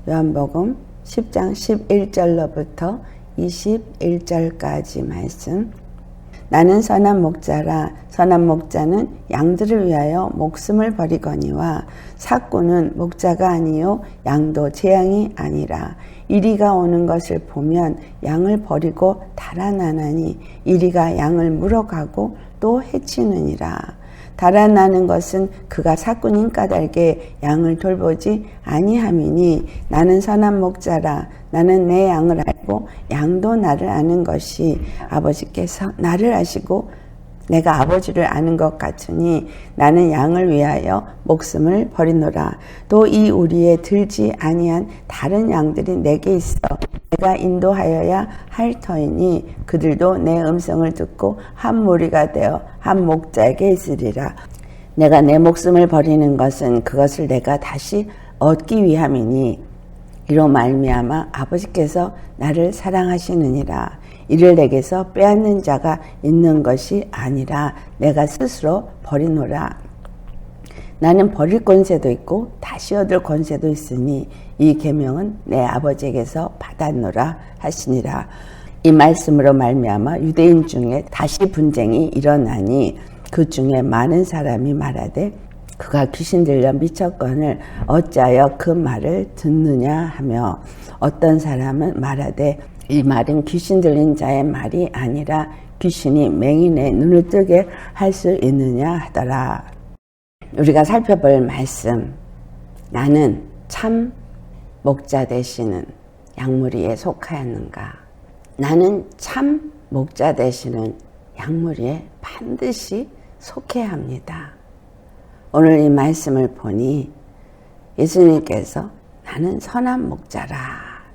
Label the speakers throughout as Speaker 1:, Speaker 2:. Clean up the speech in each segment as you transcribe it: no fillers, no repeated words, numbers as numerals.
Speaker 1: 요한복음 10장 11절로부터 21절까지 말씀. 나는 선한 목자라. 선한 목자는 양들을 위하여 목숨을 버리거니와 삭구는 목자가 아니요 양도 제 양이 아니라. 이리가 오는 것을 보면 양을 버리고 달아나나니 이리가 양을 물어가고 또 해치느니라. 달아나는 것은 그가 삭구님 까닭에 양을 돌보지 아니함이니 나는 선한 목자라. 나는 내 양을 알고 양도 나를 아는 것이 아버지께서 나를 아시고 내가 아버지를 아는 것 같으니 나는 양을 위하여 목숨을 버리노라. 또 이 우리에 들지 아니한 다른 양들이 내게 있어 내가 인도하여야 할 터이니 그들도 내 음성을 듣고 한 무리가 되어 한 목자에게 있으리라. 내가 내 목숨을 버리는 것은 그것을 내가 다시 얻기 위함이니 이로 말미암아 아버지께서 나를 사랑하시느니라. 이를 내게서 빼앗는 자가 있는 것이 아니라 내가 스스로 버리노라. 나는 버릴 권세도 있고 다시 얻을 권세도 있으니 이 계명은 내 아버지에게서 받았노라 하시니라. 이 말씀으로 말미암아 유대인 중에 다시 분쟁이 일어나니 그 중에 많은 사람이 말하되 그가 귀신 들려 미쳤거늘 어찌하여 그 말을 듣느냐 하며 어떤 사람은 말하되 이 말은 귀신 들린 자의 말이 아니라 귀신이 맹인의 눈을 뜨게 할 수 있느냐 하더라. 우리가 살펴볼 말씀. 나는 참 목자 되시는 양무리에 속하였는가? 나는 참 목자 되시는 양무리에 반드시 속해야 합니다. 오늘 이 말씀을 보니 예수님께서 나는 선한 목자라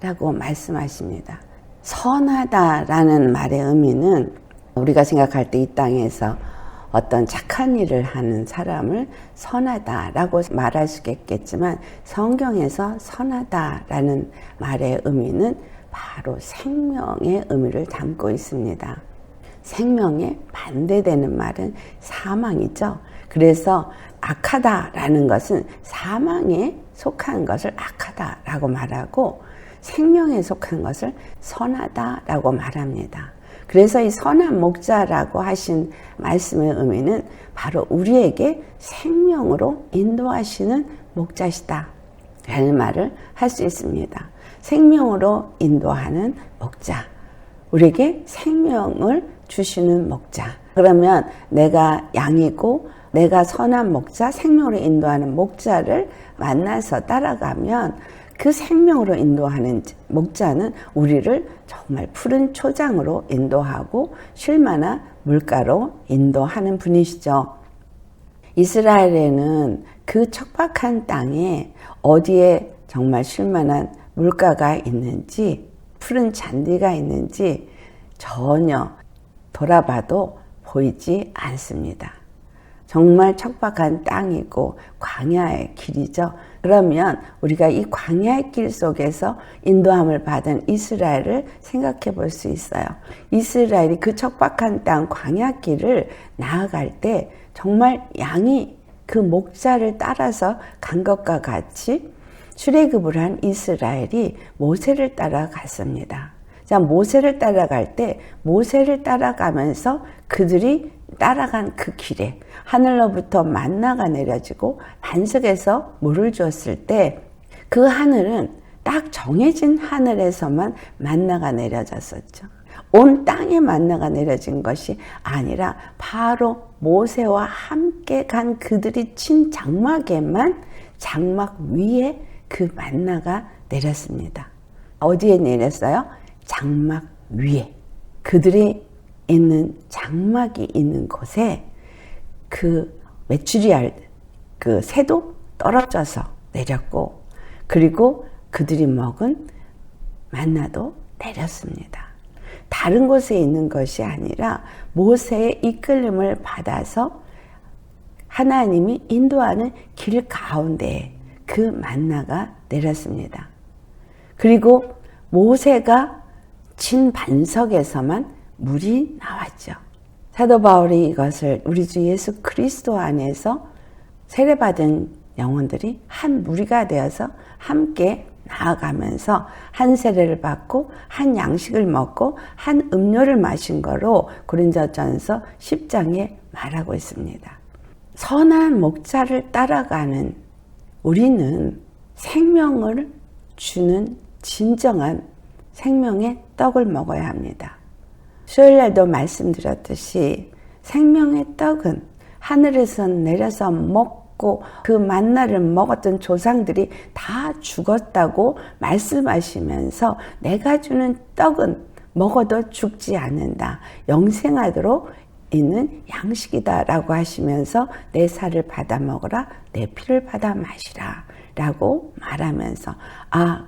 Speaker 1: 라고 말씀하십니다. 선하다라는 말의 의미는 우리가 생각할 때 이 땅에서 어떤 착한 일을 하는 사람을 선하다라고 말할 수 있겠지만 성경에서 선하다라는 말의 의미는 바로 생명의 의미를 담고 있습니다. 생명에 반대되는 말은 사망이죠. 그래서 악하다라는 것은 사망에 속한 것을 악하다라고 말하고 생명에 속한 것을 선하다라고 말합니다. 그래서 이 선한 목자라고 하신 말씀의 의미는 바로 우리에게 생명으로 인도하시는 목자시다 라는 말을 할 수 있습니다. 생명으로 인도하는 목자, 우리에게 생명을 주시는 목자. 그러면 내가 양이고 내가 선한 목자, 생명으로 인도하는 목자를 만나서 따라가면 그 생명으로 인도하는 목자는 우리를 정말 푸른 초장으로 인도하고 쉴만한 물가로 인도하는 분이시죠. 이스라엘에는 그 척박한 땅에 어디에 정말 쉴만한 물가가 있는지 푸른 잔디가 있는지 전혀 돌아봐도 보이지 않습니다. 정말 척박한 땅이고 광야의 길이죠. 그러면 우리가 이 광야의 길 속에서 인도함을 받은 이스라엘을 생각해 볼 수 있어요. 이스라엘이 그 척박한 땅 광야길을 나아갈 때 정말 양이 그 목자를 따라서 간 것과 같이 출애굽을 한 이스라엘이 모세를 따라갔습니다. 자, 모세를 따라갈 때 모세를 따라가면서 그들이 따라간 그 길에 하늘로부터 만나가 내려지고 반석에서 물을 주었을 때 그 하늘은 딱 정해진 하늘에서만 만나가 내려졌었죠. 온 땅에 만나가 내려진 것이 아니라 바로 모세와 함께 간 그들이 친 장막에만 장막 위에 그 만나가 내렸습니다. 어디에 내렸어요? 장막 위에. 그들이 있는 장막이 있는 곳에 그 메추리알 그 새도 떨어져서 내렸고 그리고 그들이 먹은 만나도 내렸습니다. 다른 곳에 있는 것이 아니라 모세의 이끌림을 받아서 하나님이 인도하는 길 가운데에 그 만나가 내렸습니다. 그리고 모세가 친 반석에서만 물이 나왔죠. 사도 바울이 이것을 우리 주 예수 그리스도 안에서 세례받은 영혼들이 한 무리가 되어서 함께 나아가면서 한 세례를 받고 한 양식을 먹고 한 음료를 마신 거로 고린도전서 10장에 말하고 있습니다. 선한 목자를 따라가는 우리는 생명을 주는 진정한 생명의 떡을 먹어야 합니다. 수요일날도 말씀드렸듯이 생명의 떡은 하늘에서 내려서 먹고 그 만나를 먹었던 조상들이 다 죽었다고 말씀하시면서 내가 주는 떡은 먹어도 죽지 않는다. 영생하도록 있는 양식이다 라고 하시면서 내 살을 받아 먹으라, 내 피를 받아 마시라 라고 말하면서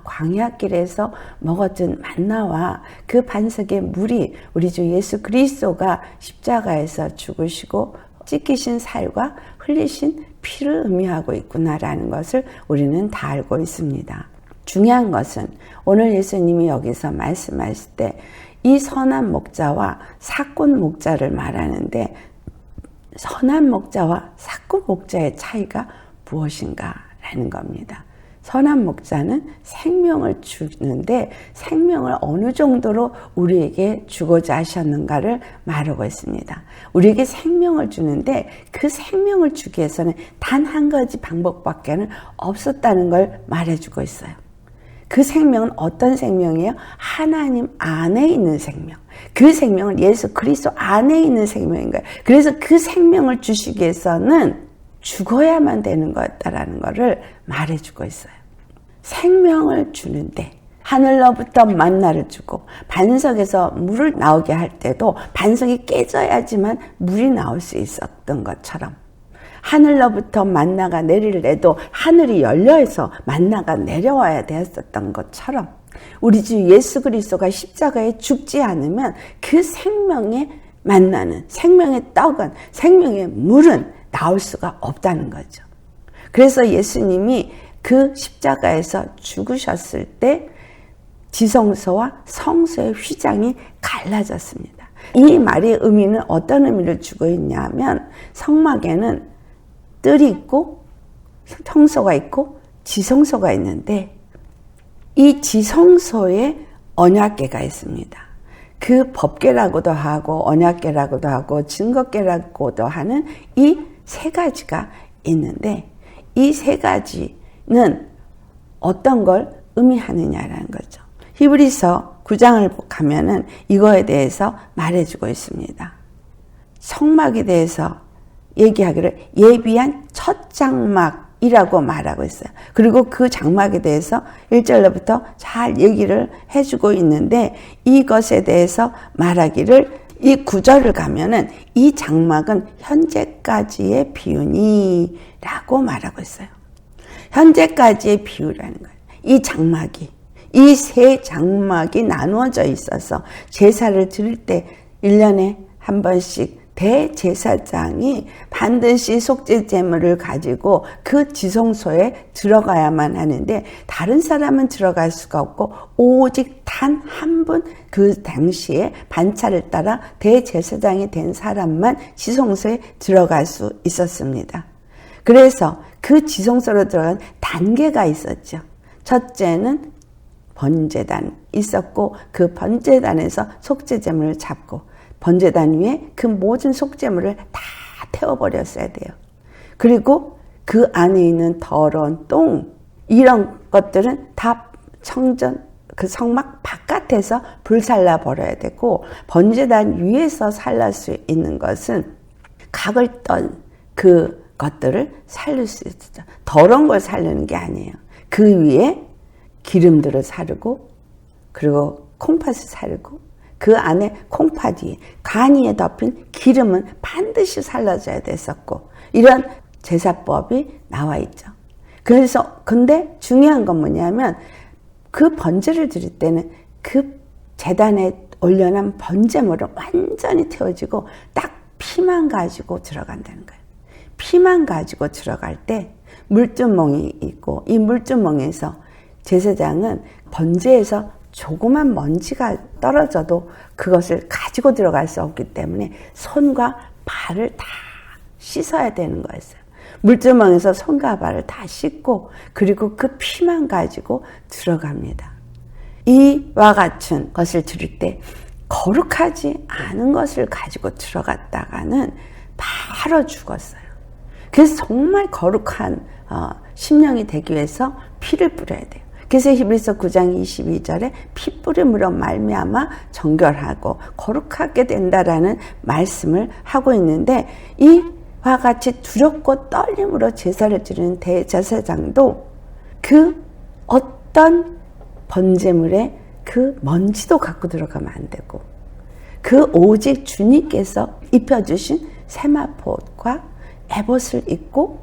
Speaker 1: 광야길에서 먹었던 만나와 그 반석의 물이 우리 주 예수 그리스도가 십자가에서 죽으시고 찢기신 살과 흘리신 피를 의미하고 있구나라는 것을 우리는 다 알고 있습니다. 중요한 것은 오늘 예수님이 여기서 말씀하실 때 이 선한 목자와 사꾼 목자를 말하는데 선한 목자와 사꾼 목자의 차이가 무엇인가라는 겁니다. 선한 목자는 생명을 주는데 생명을 어느 정도로 우리에게 주고자 하셨는가를 말하고 있습니다. 우리에게 생명을 주는데 그 생명을 주기 위해서는 단 한 가지 방법밖에 없었다는 걸 말해주고 있어요. 그 생명은 어떤 생명이에요? 하나님 안에 있는 생명. 그 생명은 예수 그리스도 안에 있는 생명인 거예요. 그래서 그 생명을 주시기 위해서는 죽어야만 되는 거였다라는 것을 말해주고 있어요. 생명을 주는데 하늘로부터 만나를 주고 반석에서 물을 나오게 할 때도 반석이 깨져야지만 물이 나올 수 있었던 것처럼 하늘로부터 만나가 내릴래도 하늘이 열려서 만나가 내려와야 되었었던 것처럼 우리 주 예수 그리스도가 십자가에 죽지 않으면 그 생명의 만나는 생명의 떡은 생명의 물은 나올 수가 없다는 거죠. 그래서 예수님이 그 십자가에서 죽으셨을 때 지성소와 성소의 휘장이 갈라졌습니다. 이 말의 의미는 어떤 의미를 주고 있냐면 성막에는 뜰이 있고 성소가 있고 지성소가 있는데 이 지성소에 언약궤가 있습니다. 그 법궤라고도 하고 언약궤라고도 하고 증거궤라고도 하는 이 세 가지가 있는데 이 세 가지는 어떤 걸 의미하느냐라는 거죠. 히브리서 9장을 가면은 이거에 대해서 말해주고 있습니다. 성막에 대해서 얘기하기를 예비한 첫 장막이라고 말하고 있어요. 그리고 그 장막에 대해서 1절로부터 잘 얘기를 해주고 있는데 이것에 대해서 말하기를 이 9절을 가면은 이 장막은 현재까지의 비유니라고 말하고 있어요. 현재까지의 비유라는 거예요. 이 장막이 이 세 장막이 나누어져 있어서 제사를 드릴 때 1년에 한 번씩 대제사장이 반드시 속죄 제물을 가지고 그 지성소에 들어가야만 하는데 다른 사람은 들어갈 수가 없고 오직 단 한 분 그 당시에 반차를 따라 대제사장이 된 사람만 지성소에 들어갈 수 있었습니다. 그래서 그 지성소로 들어간 단계가 있었죠. 첫째는 번제단 있었고 그 번제단에서 속죄 제물을 잡고 번제단 위에 그 모든 속죄물을 다 태워버렸어야 돼요. 그리고 그 안에 있는 더러운 똥 이런 것들은 다 성전 그 성막 바깥에서 불살라 버려야 되고 번제단 위에서 살릴 수 있는 것은 각을 떤 그 것들을 살릴 수 있었죠. 더러운 걸 살리는 게 아니에요. 그 위에 기름들을 사르고 그리고 콩팥을 사르고 그 안에 콩팥 위에 간 위에 덮인 기름은 반드시 살라져야 됐었고 이런 제사법이 나와 있죠. 그래서 근데 중요한 건 뭐냐면 그 번제를 드릴 때는 그 제단에 올려놓은 번제물은 완전히 태워지고 딱 피만 가지고 들어간다는 거예요. 피만 가지고 들어갈 때 물두멍이 있고 이 물두멍에서 제사장은 번제에서 조그만 먼지가 떨어져도 그것을 가지고 들어갈 수 없기 때문에 손과 발을 다 씻어야 되는 거였어요. 물두멍에서 손과 발을 다 씻고 그리고 그 피만 가지고 들어갑니다. 이와 같은 것을 드릴 때 거룩하지 않은 것을 가지고 들어갔다가는 바로 죽었어요. 그래서 정말 거룩한 심령이 되기 위해서 피를 뿌려야 돼요. 그래서 히브리서 9장 22절에 피 뿌림으로 말미암아 정결하고 거룩하게 된다라는 말씀을 하고 있는데, 이와 같이 두렵고 떨림으로 제사를 드리는 대제사장도 그 어떤 번제물에 그 먼지도 갖고 들어가면 안 되고, 그 오직 주님께서 입혀주신 세마포옷과 에봇을 입고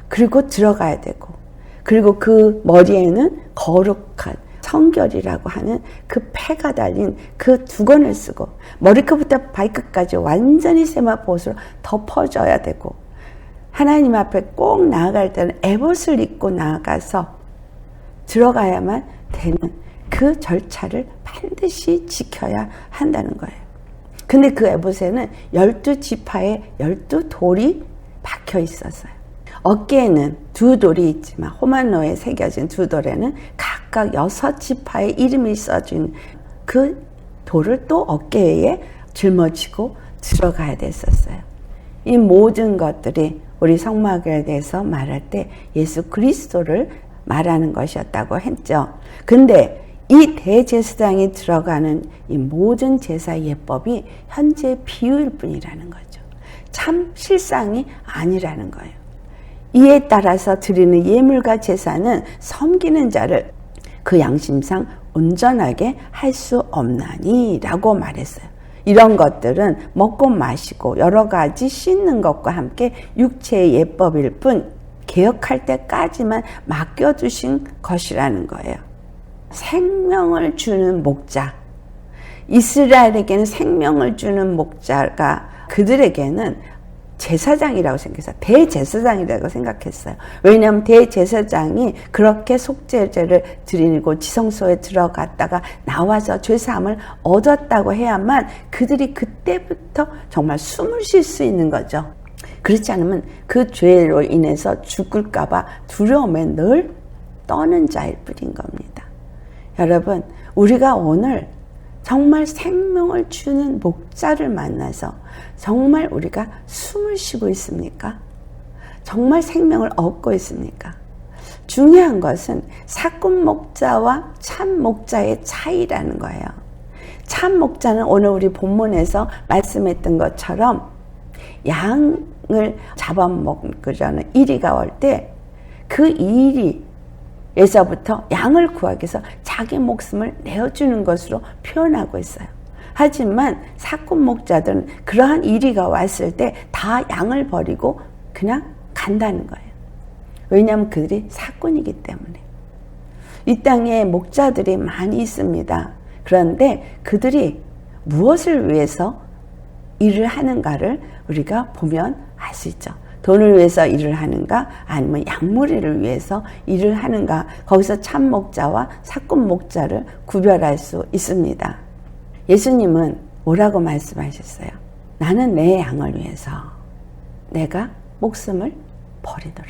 Speaker 1: 그리고 들어가야 되고, 그리고 그 머리에는 거룩한 성결이라고 하는 그 패가 달린 그 두건을 쓰고 머리끝부터 발끝까지 완전히 세마포옷으로 덮어줘야 되고, 하나님 앞에 꼭 나아갈 때는 에봇을 입고 나아가서 들어가야만 되는 그 절차를 반드시 지켜야 한다는 거예요. 근데 그 에봇에는 12지파의 12돌이 박혀 있었어요. 어깨에는 2돌이 있지만 호만노에 새겨진 2돌에는 각각 6지파의 이름이 써진 그 돌을 또 어깨에 짊어지고 들어가야 됐었어요. 이 모든 것들이 우리 성막에 대해서 말할 때 예수 그리스도를 말하는 것이었다고 했죠. 근데 이 대제사장이 들어가는 이 모든 제사 예법이 현재 비유일 뿐이라는 거죠. 참 실상이 아니라는 거예요. 이에 따라서 드리는 예물과 제사는 섬기는 자를 그 양심상 온전하게 할 수 없나니 라고 말했어요. 이런 것들은 먹고 마시고 여러 가지 씻는 것과 함께 육체의 예법일 뿐 개혁할 때까지만 맡겨두신 것이라는 거예요. 생명을 주는 목자, 이스라엘에게는 생명을 주는 목자가 그들에게는 제사장이라고 생각했어요. 대제사장이라고 생각했어요. 왜냐하면 대제사장이 그렇게 속죄제를 드리고 지성소에 들어갔다가 나와서 죄사함을 얻었다고 해야만 그들이 그때부터 정말 숨을 쉴 수 있는 거죠. 그렇지 않으면 그 죄로 인해서 죽을까 봐 두려움에 늘 떠는 자일 뿐인 겁니다. 여러분, 우리가 오늘 정말 생명을 주는 목자를 만나서 정말 우리가 숨을 쉬고 있습니까? 정말 생명을 얻고 있습니까? 중요한 것은 사꾼 목자와 참 목자의 차이라는 거예요. 참 목자는 오늘 우리 본문에서 말씀했던 것처럼 양을 잡아먹으려는 이리가 올 때 그 이리에서부터 양을 구하기 위해서 자기 목숨을 내어주는 것으로 표현하고 있어요. 하지만 사꾼 목자들은 그러한 이리가 왔을 때 다 양을 버리고 그냥 간다는 거예요. 왜냐하면 그들이 사꾼이기 때문에. 이 땅에 목자들이 많이 있습니다. 그런데 그들이 무엇을 위해서 일을 하는가를 우리가 보면 알 수 있죠. 돈을 위해서 일을 하는가, 아니면 양무리를 위해서 일을 하는가, 거기서 참 목자와 사꾼 목자를 구별할 수 있습니다. 예수님은 뭐라고 말씀하셨어요? 나는 내 양을 위해서 내가 목숨을 버리더라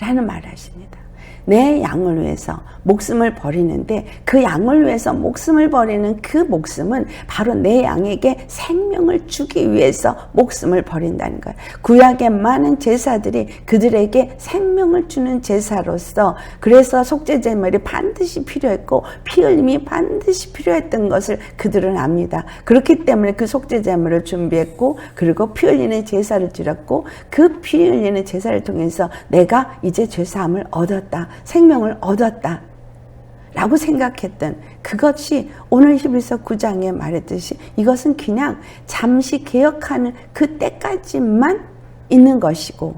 Speaker 1: 라는 말을 하십니다. 내 양을 위해서 목숨을 버리는데, 그 양을 위해서 목숨을 버리는 그 목숨은 바로 내 양에게 생명을 주기 위해서 목숨을 버린다는 거예요. 구약의 많은 제사들이 그들에게 생명을 주는 제사로서, 그래서 속죄제물이 반드시 필요했고 피 흘림이 반드시 필요했던 것을 그들은 압니다. 그렇기 때문에 그 속죄제물을 준비했고, 그리고 피 흘리는 제사를 드렸고, 그 피 흘리는 제사를 통해서 내가 이제 죄사함을 얻었다, 생명을 얻었다 라고 생각했던 그것이 오늘 히브리서 9장에 말했듯이 이것은 그냥 잠시 개혁하는 그때까지만 있는 것이고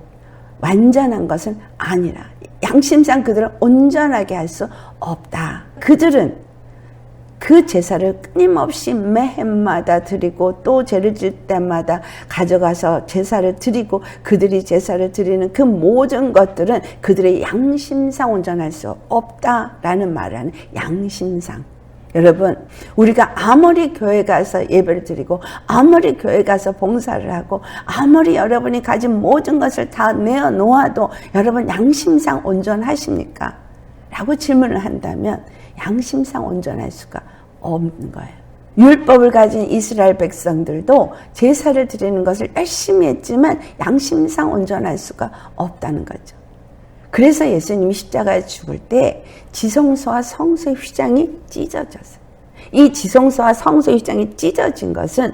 Speaker 1: 완전한 것은 아니라, 양심상 그들은 온전하게 할 수 없다. 그들은 그 제사를 끊임없이 매해마다 드리고 또 죄를 질 때마다 가져가서 제사를 드리고, 그들이 제사를 드리는 그 모든 것들은 그들의 양심상 온전할 수 없다라는 말을 하는 양심상. 여러분, 우리가 아무리 교회 가서 예배를 드리고 아무리 교회 가서 봉사를 하고 아무리 여러분이 가진 모든 것을 다 내어놓아도 여러분 양심상 온전하십니까? 라고 질문을 한다면 양심상 온전할 수가 없는 거예요. 율법을 가진 이스라엘 백성들도 제사를 드리는 것을 열심히 했지만 양심상 온전할 수가 없다는 거죠. 그래서 예수님이 십자가에 죽을 때 지성소와 성소의 휘장이 찢어졌어요. 이 지성소와 성소의 휘장이 찢어진 것은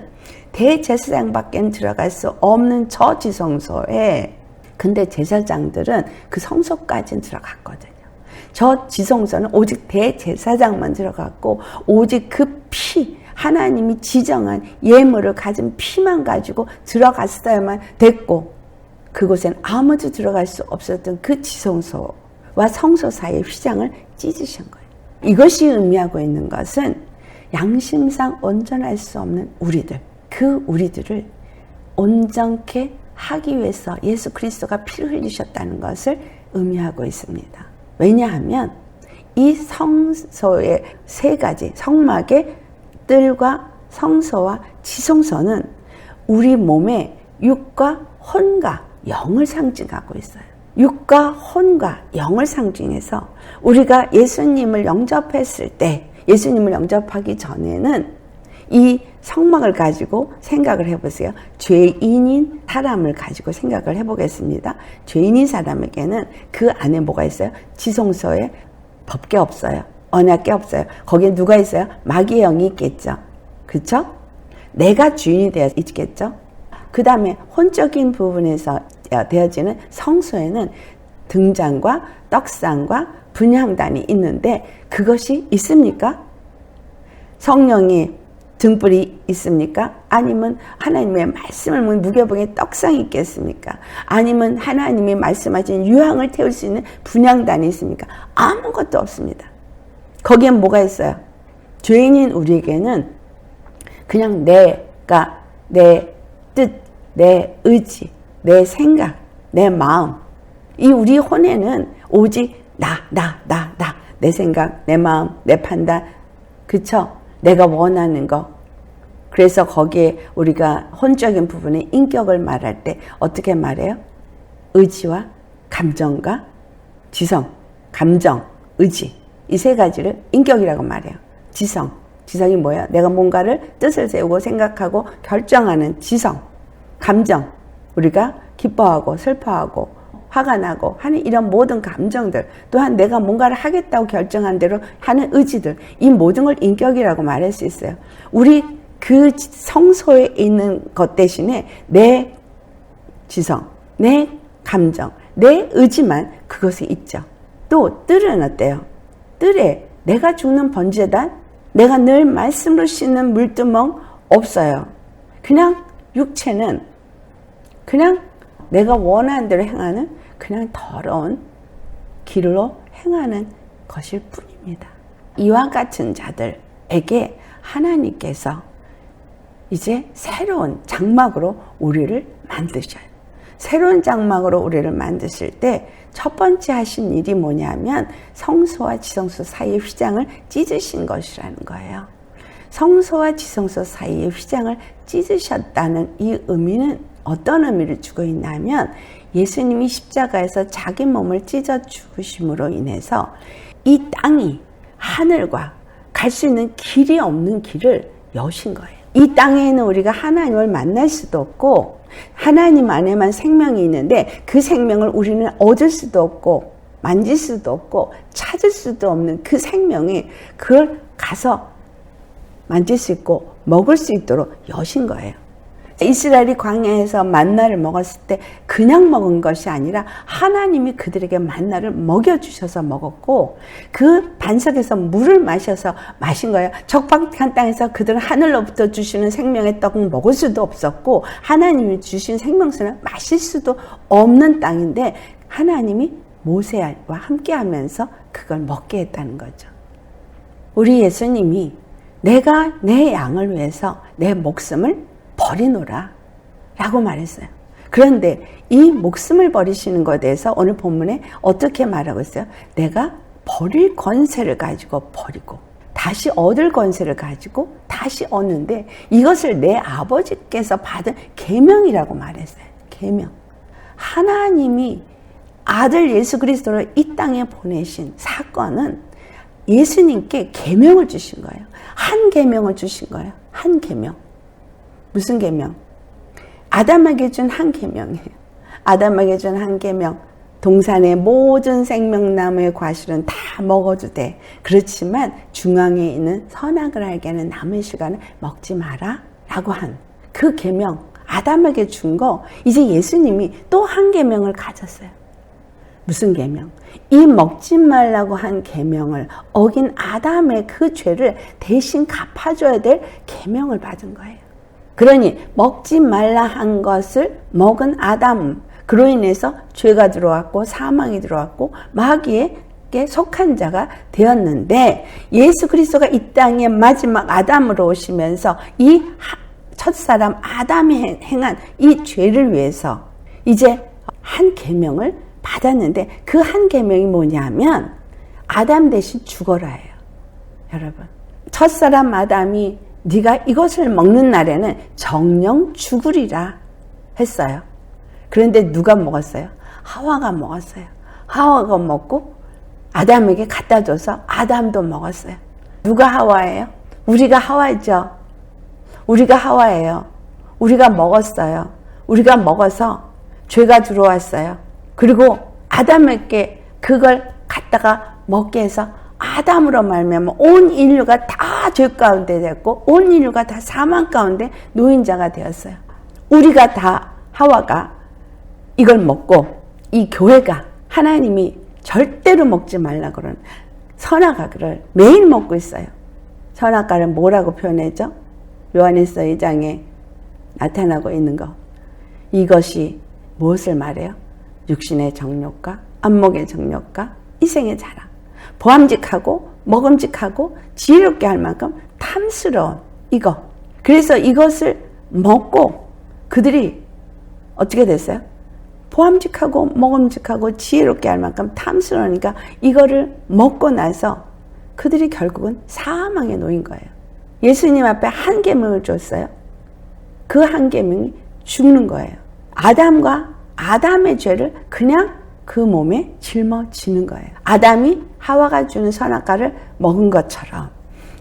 Speaker 1: 대제사장밖에 들어갈 수 없는 저 지성소에, 근데 제사장들은 그 성소까지는 들어갔거든요. 저 지성소는 오직 대제사장만 들어갔고 오직 그 피, 하나님이 지정한 예물을 가진 피만 가지고 들어갔어야만 됐고, 그곳엔 아무도 들어갈 수 없었던 그 지성소와 성소 사이의 휘장을 찢으신 거예요. 이것이 의미하고 있는 것은 양심상 온전할 수 없는 우리들, 그 우리들을 온전케 하기 위해서 예수 그리스도가 피를 흘리셨다는 것을 의미하고 있습니다. 왜냐하면 이 성소의 세 가지, 성막의 뜰과 성소와 지성소는 우리 몸의 육과 혼과 영을 상징하고 있어요. 육과 혼과 영을 상징해서 우리가 예수님을 영접했을 때, 예수님을 영접하기 전에는 이 성막을 가지고 생각을 해보세요. 죄인인 사람을 가지고 생각을 해보겠습니다. 죄인인 사람에게는 그 안에 뭐가 있어요? 지성소에 법궤 없어요. 언약궤 없어요. 거기에 누가 있어요? 마귀의 영이 있겠죠. 그렇죠? 내가 주인이 되어 있겠죠. 그 다음에 혼적인 부분에서 되어지는 성소에는 등잔과 떡상과 분향단이 있는데 그것이 있습니까? 성령이 등불이 있습니까? 아니면 하나님의 말씀을 먹는 무교병의 떡상이 있겠습니까? 아니면 하나님이 말씀하신 유황을 태울 수 있는 분향단이 있습니까? 아무것도 없습니다. 거기엔 뭐가 있어요? 죄인인 우리에게는 그냥 내가 내 뜻, 내 의지, 내 생각, 내 마음, 이 우리 혼에는 오직 나, 내 생각, 내 마음, 내 판단, 그쵸? 내가 원하는 거. 그래서 거기에 우리가 혼적인 부분에 인격을 말할 때 어떻게 말해요? 의지와 감정과 지성, 감정, 의지, 이 세 가지를 인격이라고 말해요. 지성이 뭐예요? 내가 뭔가를 뜻을 세우고 생각하고 결정하는 지성. 감정, 우리가 기뻐하고 슬퍼하고 화가 나고 하는 이런 모든 감정들, 또한 내가 뭔가를 하겠다고 결정한 대로 하는 의지들, 이 모든 걸 인격이라고 말할 수 있어요. 우리 그 성소에 있는 것 대신에 내 지성, 내 감정, 내 의지만 그것이 있죠. 또 뜰은 어때요? 뜰에 내가 죽는 번제단, 내가 늘 말씀으로 씻는 물두멍 없어요. 그냥 육체는 그냥 내가 원하는 대로 행하는 그냥 더러운 길로 행하는 것일 뿐입니다. 이와 같은 자들에게 하나님께서 이제 새로운 장막으로 우리를 만드셔요. 새로운 장막으로 우리를 만드실 때 첫 번째 하신 일이 뭐냐면 성소와 지성소 사이의 휘장을 찢으신 것이라는 거예요. 성소와 지성소 사이의 휘장을 찢으셨다는 이 의미는 어떤 의미를 주고 있냐면 예수님이 십자가에서 자기 몸을 찢어 죽으심으로 인해서 이 땅이 하늘과 갈 수 있는 길이 없는 길을 여신 거예요. 이 땅에는 우리가 하나님을 만날 수도 없고 하나님 안에만 생명이 있는데 그 생명을 우리는 얻을 수도 없고 만질 수도 없고 찾을 수도 없는 그 생명이 그걸 가서 만질 수 있고 먹을 수 있도록 여신 거예요. 이스라엘이 광야에서 만나를 먹었을 때 그냥 먹은 것이 아니라 하나님이 그들에게 만나를 먹여주셔서 먹었고 그 반석에서 물을 마셔서 마신 거예요. 적박한 땅에서 그들은 하늘로부터 주시는 생명의 떡은 먹을 수도 없었고 하나님이 주신 생명수는 마실 수도 없는 땅인데 하나님이 모세와 함께 하면서 그걸 먹게 했다는 거죠. 우리 예수님이 내가 내 양을 위해서 내 목숨을 버리노라 라고 말했어요. 그런데 이 목숨을 버리시는 것에 대해서 오늘 본문에 어떻게 말하고 있어요? 내가 버릴 권세를 가지고 버리고 다시 얻을 권세를 가지고 다시 얻는데 이것을 내 아버지께서 받은 계명이라고 말했어요. 계명. 하나님이 아들 예수 그리스도를 이 땅에 보내신 사건은 예수님께 계명을 주신 거예요. 한 계명을 주신 거예요. 한 계명. 무슨 계명? 아담에게 준 한 계명이에요. 아담에게 준 한 계명. 동산의 모든 생명나무의 과실은 다 먹어도 돼. 그렇지만 중앙에 있는 선악을 알게 하는 나무의 실과는 먹지 마라 라고 한 그 계명, 아담에게 준 거 이제 예수님이 또 한 계명을 가졌어요. 무슨 계명? 이 먹지 말라고 한 계명을 어긴 아담의 그 죄를 대신 갚아줘야 될 계명을 받은 거예요. 그러니 먹지 말라 한 것을 먹은 아담, 그로 인해서 죄가 들어왔고 사망이 들어왔고 마귀에게 속한 자가 되었는데 예수 그리스도가 이 땅에 마지막 아담으로 오시면서 이 첫사람 아담이 행한 이 죄를 위해서 이제 한 계명을 받았는데 그 한 계명이 뭐냐면 아담 대신 죽어라예요. 여러분, 첫사람 아담이 네가 이것을 먹는 날에는 정령 죽으리라 했어요. 그런데 누가 먹었어요? 하와가 먹었어요. 하와가 먹고 아담에게 갖다 줘서 아담도 먹었어요. 누가 하와예요? 우리가 하와죠. 우리가 하와예요. 우리가 먹었어요. 우리가 먹어서 죄가 들어왔어요. 그리고 아담에게 그걸 갖다가 먹게 해서 아담으로 말미암아 온 인류가 다 죄 가운데 됐고 온 인류가 다 사망 가운데 노인자가 되었어요. 우리가 다 하와가 이걸 먹고 이 교회가 하나님이 절대로 먹지 말라 그러는 선악과를 매일 먹고 있어요. 선악과를 뭐라고 표현했죠? 요한일서 2장에 나타나고 있는 거. 이것이 무엇을 말해요? 육신의 정욕과 안목의 정욕과 이생의 자랑. 보암직하고 먹음직하고 지혜롭게 할 만큼 탐스러운 이거. 그래서 이것을 먹고 그들이 어떻게 됐어요? 보암직하고 먹음직하고 지혜롭게 할 만큼 탐스러우니까 이거를 먹고 나서 그들이 결국은 사망에 놓인 거예요. 예수님 앞에 한 계명을 줬어요. 그 한 계명이 죽는 거예요. 아담과 아담의 죄를 그냥 그 몸에 짊어지는 거예요. 아담이 하와가 주는 선악과를 먹은 것처럼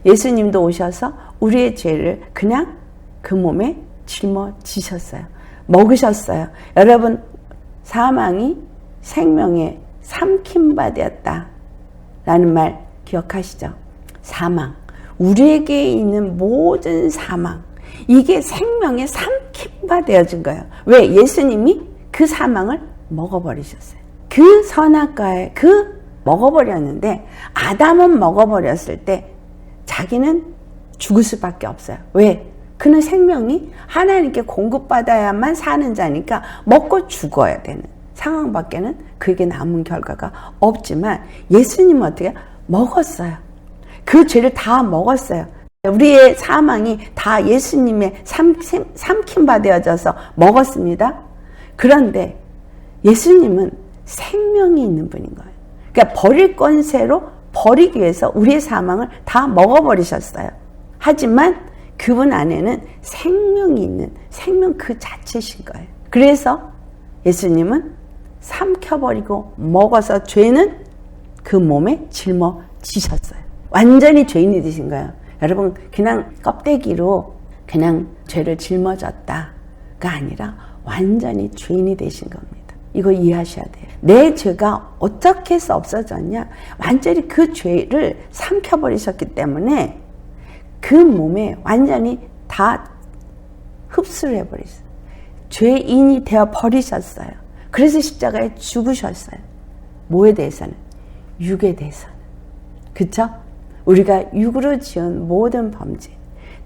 Speaker 1: 예수님도 오셔서 우리의 죄를 그냥 그 몸에 짊어지셨어요. 먹으셨어요. 여러분, 사망이 생명의 삼킴바 되었다 라는 말 기억하시죠? 사망, 우리에게 있는 모든 사망, 이게 생명의 삼킴바 되어진 거예요. 왜? 예수님이 그 사망을 먹어버리셨어요. 그 선악과에 먹어버렸는데 아담은 먹어버렸을 때 자기는 죽을 수밖에 없어요. 왜? 그는 생명이 하나님께 공급받아야만 사는 자니까 먹고 죽어야 되는 상황밖에는 그에게 남은 결과가 없지만 예수님은 어떻게 먹었어요. 그 죄를 다 먹었어요. 우리의 사망이 다 예수님의 삼킴바 되어져서 먹었습니다. 그런데 예수님은 생명이 있는 분인 거예요. 그러니까 버릴 권세로 버리기 위해서 우리의 사망을 다 먹어버리셨어요. 하지만 그분 안에는 생명이 있는 생명 그 자체신 거예요. 그래서 예수님은 삼켜버리고 먹어서 죄는 그 몸에 짊어지셨어요. 완전히 죄인이 되신 거예요. 여러분, 그냥 껍데기로 그냥 죄를 짊어졌다가 아니라 완전히 죄인이 되신 겁니다. 이거 이해하셔야 돼요. 내 죄가 어떻게 해서 없어졌냐? 완전히 그 죄를 삼켜버리셨기 때문에 그 몸에 완전히 다 흡수를 해버리셨어요. 죄인이 되어 버리셨어요. 그래서 십자가에 죽으셨어요. 뭐에 대해서는? 육에 대해서는. 그쵸? 우리가 육으로 지은 모든 범죄,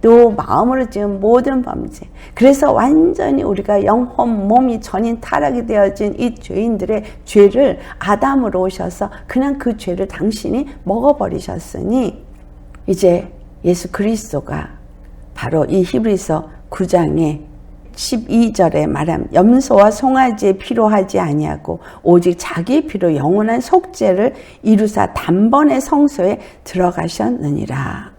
Speaker 1: 또 마음으로 지은 모든 범죄, 그래서 완전히 우리가 영혼, 몸이 전인 타락이 되어진 이 죄인들의 죄를 아담으로 오셔서 그냥 그 죄를 당신이 먹어버리셨으니 이제 예수 그리스도가 바로 이 히브리서 9장에 12절에 말하면 염소와 송아지의 피로 하지 아니하고 오직 자기의 피로 영원한 속죄를 이루사 단번에 성소에 들어가셨느니라.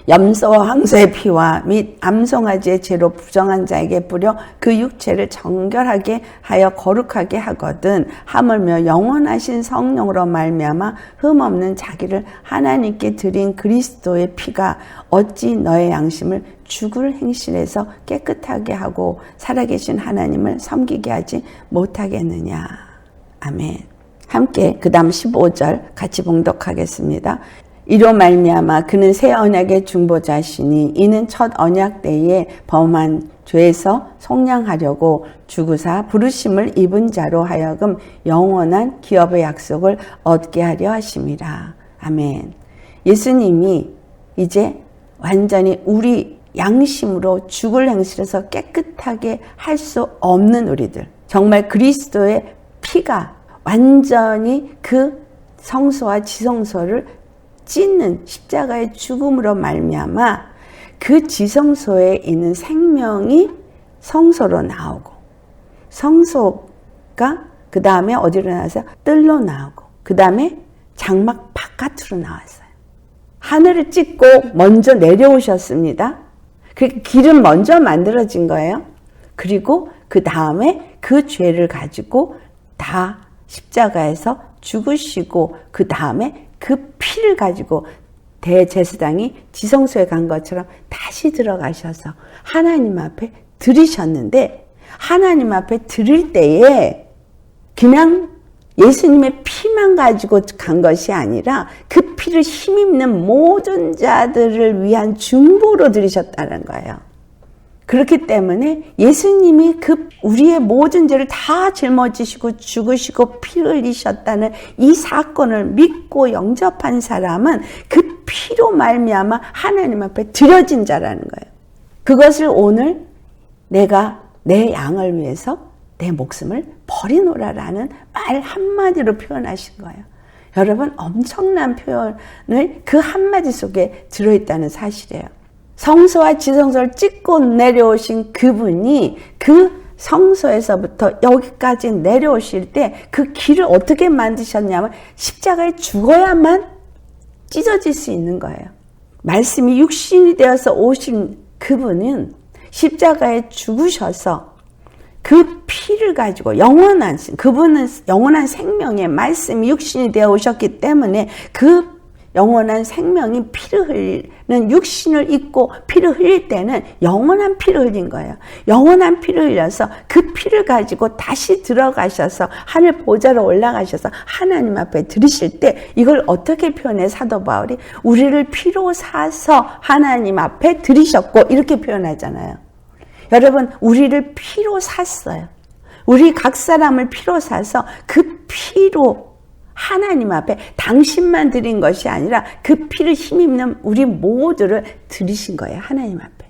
Speaker 1: 염소와 황소의 피와 및 암송아지의 죄로 부정한 자에게 뿌려 그 육체를 정결하게 하여 거룩하게 하거든 하물며 영원하신 성령으로 말미암아 흠없는 자기를 하나님께 드린 그리스도의 피가 어찌 너의 양심을 죽을 행실에서 깨끗하게 하고 살아계신 하나님을 섬기게 하지 못하겠느냐. 아멘. 함께 그 다음 15절 같이 봉독하겠습니다. 이로 말미암아 그는 새 언약의 중보자시니 이는 첫 언약 때에 범한 죄에서 속량하려고 죽으사 부르심을 입은 자로 하여금 영원한 기업의 약속을 얻게 하려 하심이라. 아멘. 예수님이 이제 완전히 우리 양심으로 죽을 행실에서 깨끗하게 할 수 없는 우리들, 정말 그리스도의 피가 완전히 그 성소와 지성소를 찢는 십자가의 죽음으로 말미암아 그 지성소에 있는 생명이 성소로 나오고, 성소가 그 다음에 어디로 나와서 뜰로 나오고, 그 다음에 장막 바깥으로 나왔어요. 하늘을 찢고 먼저 내려오셨습니다. 그 길은 먼저 만들어진 거예요. 그리고 그 다음에 그 죄를 가지고 다 십자가에서 죽으시고, 그 다음에 그 피를 가지고 대제사장이 지성소에 간 것처럼 다시 들어가셔서 하나님 앞에 드리셨는데, 하나님 앞에 드릴 때에 그냥 예수님의 피만 가지고 간 것이 아니라 그 피를 힘입는 모든 자들을 위한 중보로 드리셨다는 거예요. 그렇기 때문에 예수님이 그 우리의 모든 죄를 다 짊어지시고 죽으시고 피를 흘리셨다는 이 사건을 믿고 영접한 사람은 그 피로 말미암아 하나님 앞에 드려진 자라는 거예요. 그것을 오늘 내가 내 양을 위해서 내 목숨을 버리노라라는 말 한마디로 표현하신 거예요. 여러분, 엄청난 표현을 그 한마디 속에 들어있다는 사실이에요. 성소와 지성소를 찢고 내려오신 그분이 그 성소에서부터 여기까지 내려오실 때 그 길을 어떻게 만드셨냐면 십자가에 죽어야만 찢어질 수 있는 거예요. 말씀이 육신이 되어서 오신 그분은 십자가에 죽으셔서 그 피를 가지고 그분은 영원한 생명의 말씀이 육신이 되어 오셨기 때문에 그 영원한 생명이 피를 흘리는 육신을 입고 피를 흘릴 때는 영원한 피를 흘린 거예요. 영원한 피를 흘려서 그 피를 가지고 다시 들어가셔서 하늘 보좌로 올라가셔서 하나님 앞에 드리실 때 이걸 어떻게 표현해? 사도 바울이 우리를 피로 사서 하나님 앞에 드리셨고 이렇게 표현하잖아요. 여러분, 우리를 피로 샀어요. 우리 각 사람을 피로 사서 그 피로 하나님 앞에 당신만 드린 것이 아니라 그 피를 힘입는 우리 모두를 드리신 거예요. 하나님 앞에.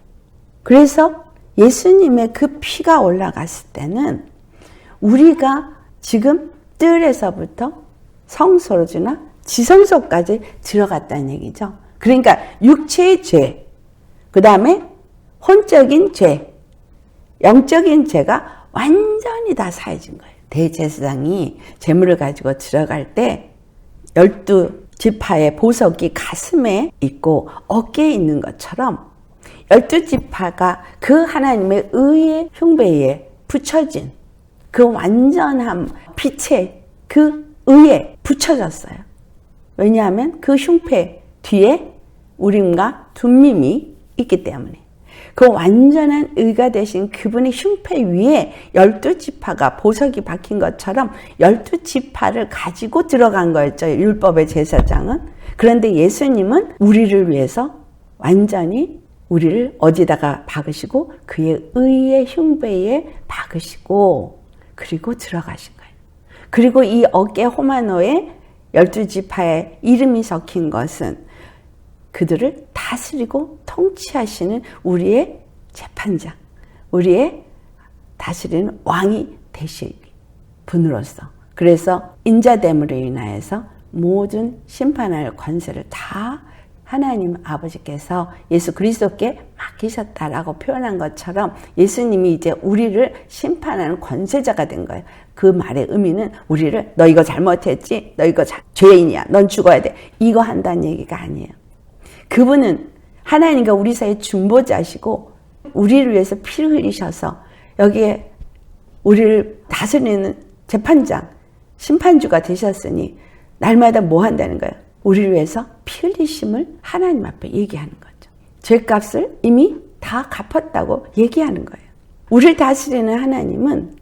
Speaker 1: 그래서 예수님의 그 피가 올라갔을 때는 우리가 지금 뜰에서부터 성소로지나 지성소까지 들어갔다는 얘기죠. 그러니까 육체의 죄, 그 다음에 혼적인 죄, 영적인 죄가 완전히 다 사해진 거예요. 대제사장이 제물을 가지고 들어갈 때 12지파의 보석이 가슴에 있고 어깨에 있는 것처럼 12지파가 그 하나님의 의의 흉배에 붙여진 그 완전한 빛의 그 의에 붙여졌어요. 왜냐하면 그 흉패 뒤에 우림과 둠밈이 있기 때문에. 그 완전한 의가 되신 그분의 흉패 위에 12지파가 보석이 박힌 것처럼 12지파를 가지고 들어간 거였죠. 율법의 제사장은. 그런데 예수님은 우리를 위해서 완전히 우리를 어디다가 박으시고 그의 의의 흉배에 박으시고 그리고 들어가신 거예요. 그리고 이 어깨 호마노에 12지파의 이름이 적힌 것은 그들을 다스리고 통치하시는 우리의 재판장, 우리의 다스리는 왕이 되실 분으로서, 그래서 인자됨으로 인하여서 모든 심판할 권세를 다 하나님 아버지께서 예수 그리스도께 맡기셨다라고 표현한 것처럼 예수님이 이제 우리를 심판하는 권세자가 된 거예요. 그 말의 의미는 우리를 너 이거 잘못했지? 너 이거 죄인이야. 넌 죽어야 돼. 이거 한다는 얘기가 아니에요. 그분은 하나님과 우리 사이의 중보자시고 우리를 위해서 피를 흘리셔서 여기에 우리를 다스리는 재판장, 심판주가 되셨으니 날마다 뭐 한다는 거예요? 우리를 위해서 피 흘리심을 하나님 앞에 얘기하는 거죠. 죄값을 이미 다 갚았다고 얘기하는 거예요. 우리를 다스리는 하나님은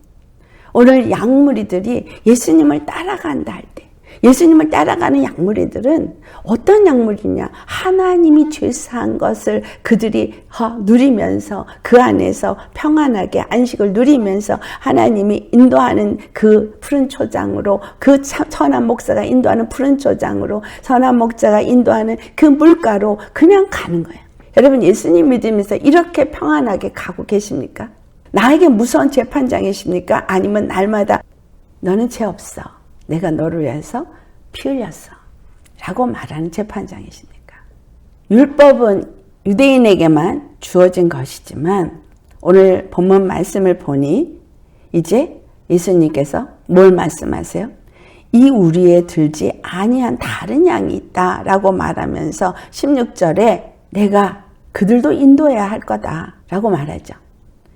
Speaker 1: 오늘 양무리들이 예수님을 따라간다 할 때, 예수님을 따라가는 양무리들은 어떤 양무리냐? 하나님이 죄사한 것을 그들이 누리면서 그 안에서 평안하게 안식을 누리면서 하나님이 인도하는 그 푸른 초장으로, 그 선한 목사가 인도하는 푸른 초장으로, 선한 목자가 인도하는 그 물가로 그냥 가는 거예요. 여러분, 예수님 믿으면서 이렇게 평안하게 가고 계십니까? 나에게 무서운 재판장이십니까? 아니면 날마다 너는 죄 없어. 내가 너를 위해서 피 흘렸어. 라고 말하는 재판장이십니까? 율법은 유대인에게만 주어진 것이지만 오늘 본문 말씀을 보니 이제 예수님께서 뭘 말씀하세요? 이 우리에 들지 아니한 다른 양이 있다 라고 말하면서 16절에 내가 그들도 인도해야 할 거다 라고 말하죠.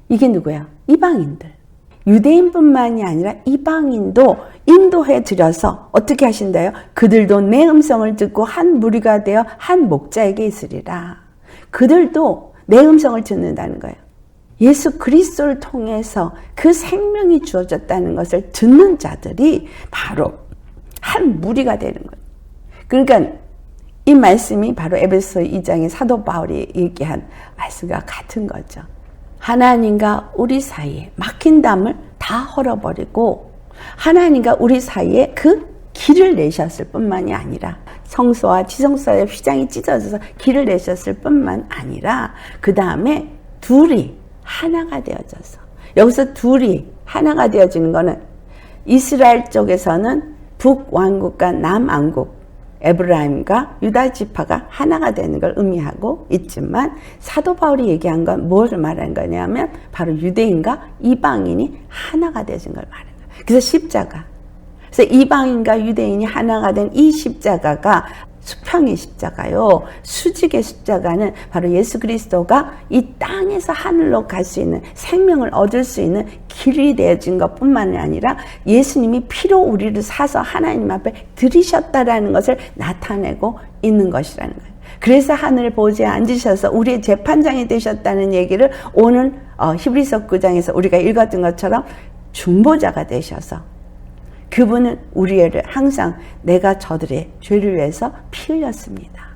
Speaker 1: 이게 누구야? 이방인들. 유대인뿐만이 아니라 이방인도 인도해 드려서 어떻게 하신다요? 그들도 내 음성을 듣고 한 무리가 되어 한 목자에게 있으리라. 그들도 내 음성을 듣는다는 거예요. 예수 그리스도를 통해서 그 생명이 주어졌다는 것을 듣는 자들이 바로 한 무리가 되는 거예요. 그러니까 이 말씀이 바로 에베소 2장의 사도 바울이 얘기한 말씀과 같은 거죠. 하나님과 우리 사이에 막힌 담을 다 헐어버리고 하나님과 우리 사이에 그 길을 내셨을 뿐만이 아니라 성소와 지성소의 휘장이 찢어져서 길을 내셨을 뿐만 아니라 그 다음에 둘이 하나가 되어져서, 여기서 둘이 하나가 되어지는 거는 이스라엘 쪽에서는 북왕국과 남왕국, 에브라임과 유다 지파가 하나가 되는 걸 의미하고 있지만 사도 바울이 얘기한 건 무엇을 말하는 거냐면 바로 유대인과 이방인이 하나가 되어진 걸 말하는 거예요. 그래서 십자가, 그래서 이방인과 유대인이 하나가 된 이 십자가가 수평의 십자가요. 수직의 십자가는 바로 예수 그리스도가 이 땅에서 하늘로 갈 수 있는 생명을 얻을 수 있는 길이 되어진 것뿐만 아니라 예수님이 피로 우리를 사서 하나님 앞에 들이셨다라는 것을 나타내고 있는 것이라는 거예요. 그래서 하늘 보좌에 앉으셔서 우리의 재판장이 되셨다는 얘기를 오늘 히브리서 9장에서 우리가 읽었던 것처럼 중보자가 되셔서 그분은 우리를 항상 내가 저들의 죄를 위해서 피 흘렸습니다.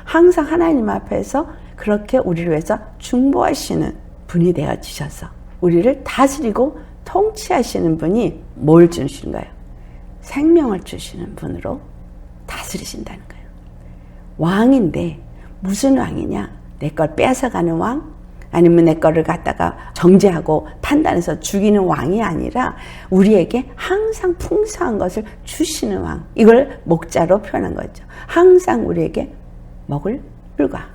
Speaker 1: 항상 하나님 앞에서 그렇게 우리를 위해서 중보하시는 분이 되어지셔서 우리를 다스리고 통치하시는 분이 뭘 주시는가요? 생명을 주시는 분으로 다스리신다는 거예요. 왕인데 무슨 왕이냐? 내 걸 뺏어가는 왕? 아니면 내 거를 갖다가 정죄하고 판단해서 죽이는 왕이 아니라 우리에게 항상 풍성한 것을 주시는 왕. 이걸 목자로 표현한 거죠. 항상 우리에게 먹을 물과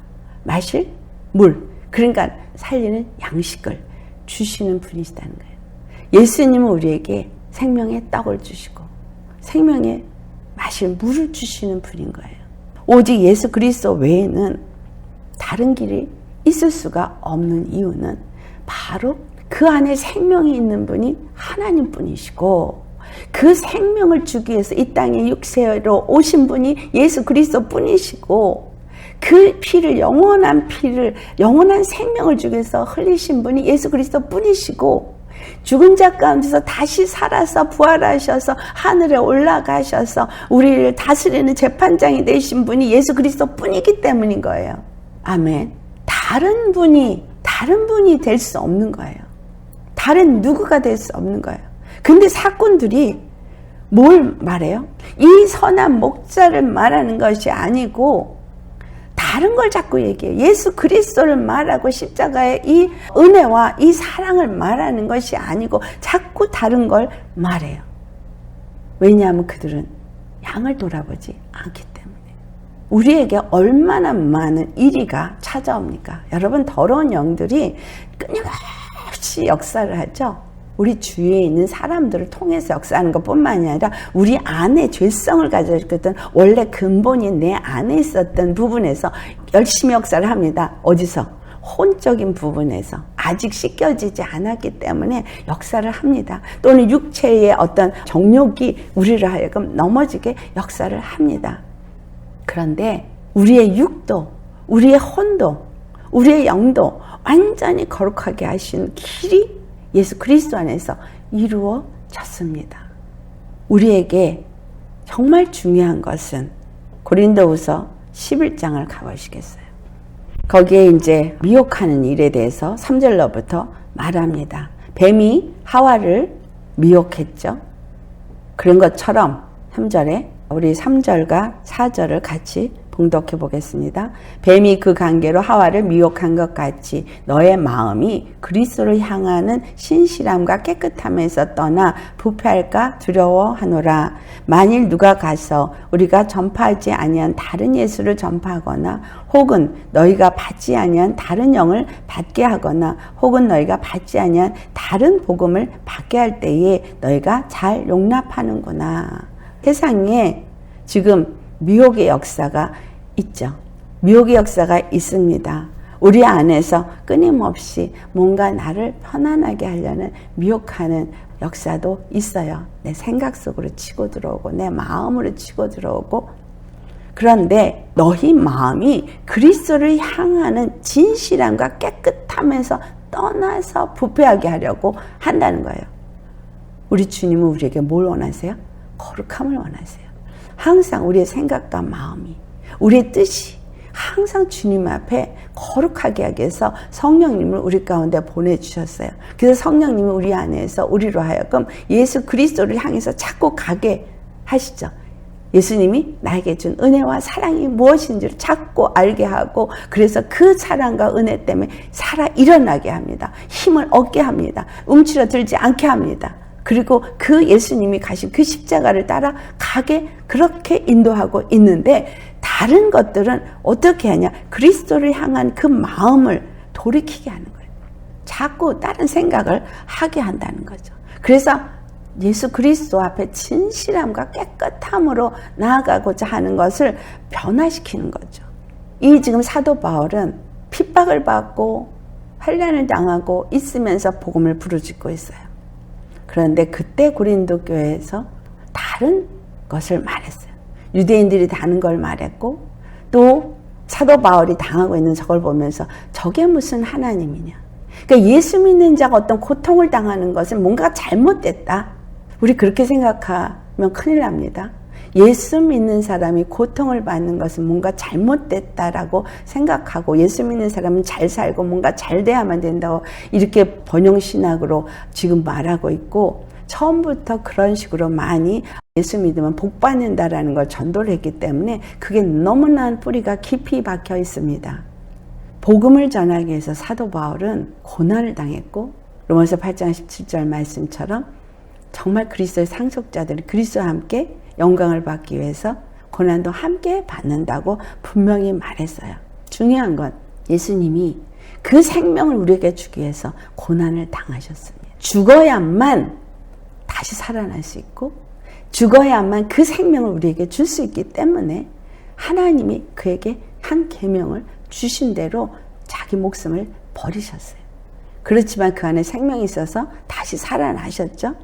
Speaker 1: 마실 물, 그러니까 살리는 양식을 주시는 분이시다는 거예요. 예수님은 우리에게 생명의 떡을 주시고 생명의 마실 물을 주시는 분인 거예요. 오직 예수 그리스도 외에는 다른 길이 있을 수가 없는 이유는 바로 그 안에 생명이 있는 분이 하나님 뿐이시고 그 생명을 주기 위해서 이 땅에 육체로 오신 분이 예수 그리스도 뿐이시고 그 피를, 영원한 피를, 영원한 생명을 주기 위해서 흘리신 분이 예수 그리스도 뿐이시고 죽은 자 가운데서 다시 살아서 부활하셔서 하늘에 올라가셔서 우리를 다스리는 재판장이 되신 분이 예수 그리스도 뿐이기 때문인 거예요. 아멘. 다른 분이 될 수 없는 거예요. 다른 누구가 될 수 없는 거예요. 근데 사건들이 뭘 말해요? 이 선한 목자를 말하는 것이 아니고 다른 걸 자꾸 얘기해요. 예수 그리스도를 말하고 십자가의 이 은혜와 이 사랑을 말하는 것이 아니고 자꾸 다른 걸 말해요. 왜냐하면 그들은 양을 돌아보지 않기 때문에. 우리에게 얼마나 많은 이리가 찾아옵니까? 여러분, 더러운 영들이 끊임없이 역사를 하죠. 우리 주위에 있는 사람들을 통해서 역사하는 것뿐만이 아니라 우리 안에 죄성을 가지고 있던 원래 근본이 내 안에 있었던 부분에서 열심히 역사를 합니다. 어디서? 혼적인 부분에서 아직 씻겨지지 않았기 때문에 역사를 합니다. 또는 육체의 어떤 정욕이 우리를 하여금 넘어지게 역사를 합니다. 그런데 우리의 육도, 우리의 혼도, 우리의 영도 완전히 거룩하게 하시는 길이 예수 그리스도 안에서 이루어졌습니다. 우리에게 정말 중요한 것은 고린도후서 11장을 가보시겠어요? 거기에 이제 미혹하는 일에 대해서 3절로부터 말합니다. 뱀이 하와를 미혹했죠. 그런 것처럼 3절에 우리 3절과 4절을 같이 봉독해 보겠습니다. 뱀이 그 관계로 하와를 미혹한 것 같이 너의 마음이 그리스도를 향하는 신실함과 깨끗함에서 떠나 부패할까 두려워하노라. 만일 누가 가서 우리가 전파하지 아니한 다른 예수를 전파하거나 혹은 너희가 받지 아니한 다른 영을 받게 하거나 혹은 너희가 받지 아니한 다른 복음을 받게 할 때에 너희가 잘 용납하는구나. 세상에 지금 미혹의 역사가 있죠. 미혹의 역사가 있습니다. 우리 안에서 끊임없이 뭔가 나를 편안하게 하려는 미혹하는 역사도 있어요. 내 생각 속으로 치고 들어오고 내 마음으로 치고 들어오고. 그런데 너희 마음이 그리스도를 향하는 진실함과 깨끗함에서 떠나서 부패하게 하려고 한다는 거예요. 우리 주님은 우리에게 뭘 원하세요? 거룩함을 원하세요. 항상 우리의 생각과 마음이, 우리의 뜻이 항상 주님 앞에 거룩하게 하기 위해서 성령님을 우리 가운데 보내주셨어요. 그래서 성령님은 우리 안에서 우리로 하여금 예수 그리스도를 향해서 자꾸 가게 하시죠. 예수님이 나에게 준 은혜와 사랑이 무엇인지를 자꾸 알게 하고, 그래서 그 사랑과 은혜 때문에 살아 일어나게 합니다. 힘을 얻게 합니다. 움츠러들지 않게 합니다. 그리고 그 예수님이 가신 그 십자가를 따라 가게 그렇게 인도하고 있는데, 다른 것들은 어떻게 하냐? 그리스도를 향한 그 마음을 돌이키게 하는 거예요. 자꾸 다른 생각을 하게 한다는 거죠. 그래서 예수 그리스도 앞에 진실함과 깨끗함으로 나아가고자 하는 것을 변화시키는 거죠. 이 지금 사도 바울은 핍박을 받고 환난을 당하고 있으면서 복음을 부르짖고 있어요. 그런데 그때 고린도 교회에서 다른 것을 말했어요. 유대인들이 다른 걸 말했고, 또 사도 바울이 당하고 있는 저걸 보면서 저게 무슨 하나님이냐. 그러니까 예수 믿는 자가 어떤 고통을 당하는 것은 뭔가 잘못됐다. 우리 그렇게 생각하면 큰일 납니다. 예수 믿는 사람이 고통을 받는 것은 뭔가 잘못됐다라고 생각하고, 예수 믿는 사람은 잘 살고 뭔가 잘 돼야만 된다고 이렇게 번영신학으로 지금 말하고 있고, 처음부터 그런 식으로 많이 예수 믿으면 복 받는다라는 걸 전도를 했기 때문에 그게 너무나 뿌리가 깊이 박혀 있습니다. 복음을 전하기 위해서 사도 바울은 고난을 당했고, 로마서 8장 17절 말씀처럼 정말 그리스도의 상속자들이 그리스도와 함께 영광을 받기 위해서 고난도 함께 받는다고 분명히 말했어요. 중요한 건 예수님이 그 생명을 우리에게 주기 위해서 고난을 당하셨습니다. 죽어야만 다시 살아날 수 있고, 죽어야만 그 생명을 우리에게 줄 수 있기 때문에 하나님이 그에게 한 계명을 주신 대로 자기 목숨을 버리셨어요. 그렇지만 그 안에 생명이 있어서 다시 살아나셨죠.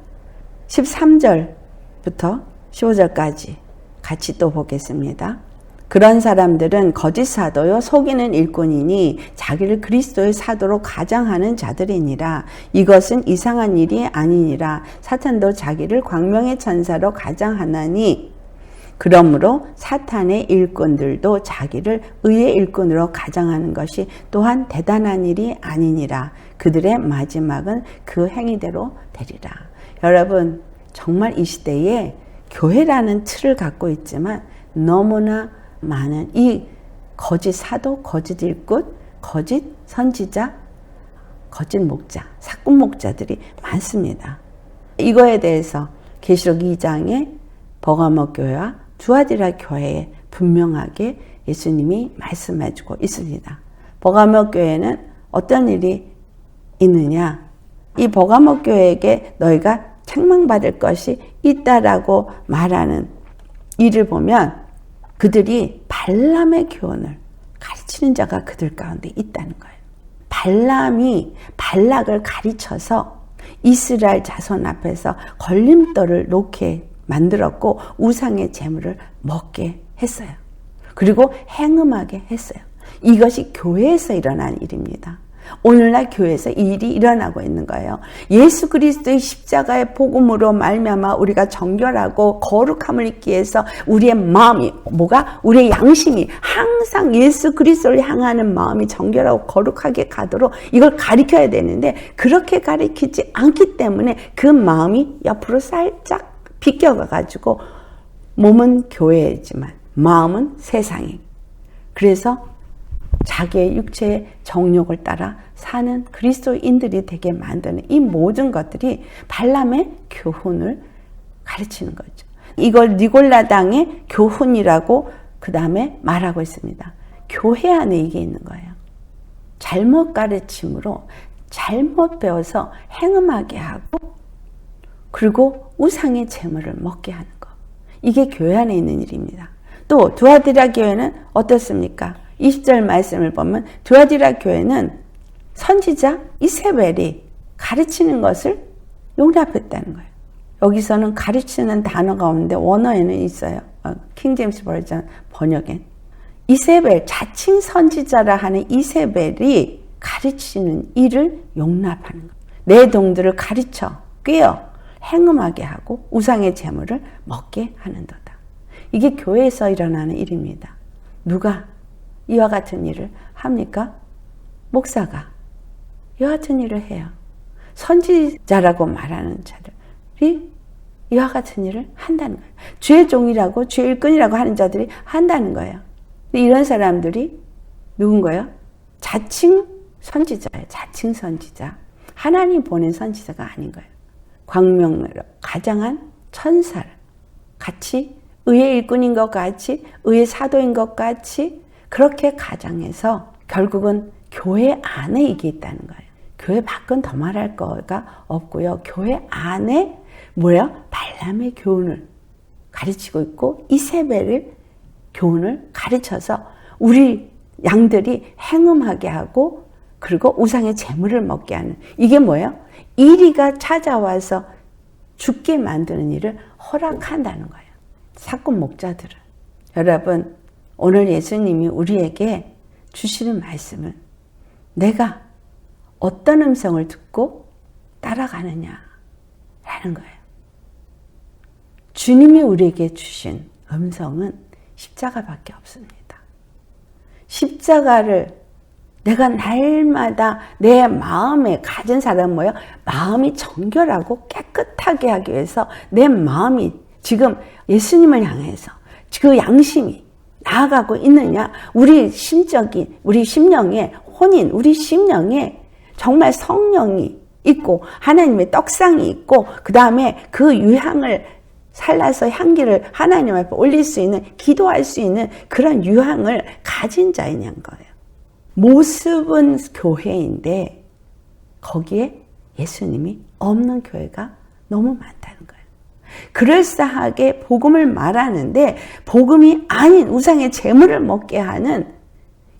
Speaker 1: 13절부터 15절까지 같이 또 보겠습니다. 그런 사람들은 거짓 사도요 속이는 일꾼이니 자기를 그리스도의 사도로 가장하는 자들이니라. 이것은 이상한 일이 아니니라. 사탄도 자기를 광명의 천사로 가장하나니, 그러므로 사탄의 일꾼들도 자기를 의의 일꾼으로 가장하는 것이 또한 대단한 일이 아니니라. 그들의 마지막은 그 행위대로 되리라. 여러분, 정말 이 시대에 교회라는 틀을 갖고 있지만 너무나 많은 이 거짓 사도, 거짓 일꾼, 거짓 선지자, 거짓 목자, 사꾼 목자들이 많습니다. 이거에 대해서 계시록 2장에 버가모 교회와 두아디라 교회에 분명하게 예수님이 말씀해주고 있습니다. 버가모 교회는 어떤 일이 있느냐? 이 버가모 교회에게 너희가 책망받을 것이 있다라고 말하는 일을 보면 그들이 발람의 교훈을 가르치는 자가 그들 가운데 있다는 거예요. 발람이 발락을 가르쳐서 이스라엘 자손 앞에서 걸림돌을 놓게 만들었고 우상의 제물을 먹게 했어요. 그리고 행음하게 했어요. 이것이 교회에서 일어난 일입니다. 오늘날 교회에서 이 일이 일어나고 있는 거예요. 예수 그리스도의 십자가의 복음으로 말미암아 우리가 정결하고 거룩함을 입기 위해서 우리의 마음이 우리의 양심이 항상 예수 그리스도를 향하는 마음이 정결하고 거룩하게 가도록 이걸 가르쳐야 되는데 그렇게 가르치지 않기 때문에 그 마음이 옆으로 살짝 비껴가가지고 몸은 교회이지만 마음은 세상이. 그래서 자기의 육체의 정욕을 따라 사는 그리스도인들이 되게 만드는 이 모든 것들이 발람의 교훈을 가르치는 거죠. 이걸 니골라당의 교훈이라고 그 다음에 말하고 있습니다. 교회 안에 이게 있는 거예요. 잘못 가르침으로 잘못 배워서 행음하게 하고 그리고 우상의 제물을 먹게 하는 거. 이게 교회 안에 있는 일입니다. 또 두아디라 교회는 어떻습니까? 20절 말씀을 보면 두아디라 교회는 선지자 이세벨이 가르치는 것을 용납했다는 거예요. 여기서는 가르치는 단어가 없는데 원어에는 있어요. 킹제임스 버전 번역엔. 이세벨, 자칭 선지자라 하는 이세벨이 가르치는 일을 용납하는 거예요. 내 동들을 가르쳐 꿰어 행음하게 하고 우상의 제물을 먹게 하는 도다. 이게 교회에서 일어나는 일입니다. 누가 이와 같은 일을 합니까? 목사가 이와 같은 일을 해요. 선지자라고 말하는 자들이 이와 같은 일을 한다는 거예요. 주의 종이라고 주의 일꾼이라고 하는 자들이 한다는 거예요. 이런 사람들이 누군가요? 자칭 선지자예요. 자칭 선지자. 하나님 보낸 선지자가 아닌 거예요. 광명으로 가장한 천사를 같이 의의 일꾼인 것 같이 의의 사도인 것 같이 그렇게 가장해서 결국은 교회 안에 이게 있다는 거예요. 교회 밖은 더 말할 거가 없고요. 교회 안에 발람의 교훈을 가르치고 있고 이세벨의 교훈을 가르쳐서 우리 양들이 행음하게 하고 그리고 우상의 제물을 먹게 하는 이게 이리가 찾아와서 죽게 만드는 일을 허락한다는 거예요. 사건 목자들은. 여러분 오늘 예수님이 우리에게 주시는 말씀은 내가 어떤 음성을 듣고 따라가느냐라는 거예요. 주님이 우리에게 주신 음성은 십자가밖에 없습니다. 십자가를 내가 날마다 내 마음에 가진 사람은 마음이 정결하고 깨끗하게 하기 위해서 내 마음이 지금 예수님을 향해서 그 양심이 나아가고 있느냐? 우리 심령에 혼인, 우리 심령에 정말 성령이 있고 하나님의 떡상이 있고 그 다음에 그 유향을 살라서 향기를 하나님 앞에 올릴 수 있는 기도할 수 있는 그런 유향을 가진 자이냐는 거예요. 모습은 교회인데 거기에 예수님이 없는 교회가 너무 많다는 거예요. 그럴싸하게 복음을 말하는데 복음이 아닌 우상의 제물을 먹게 하는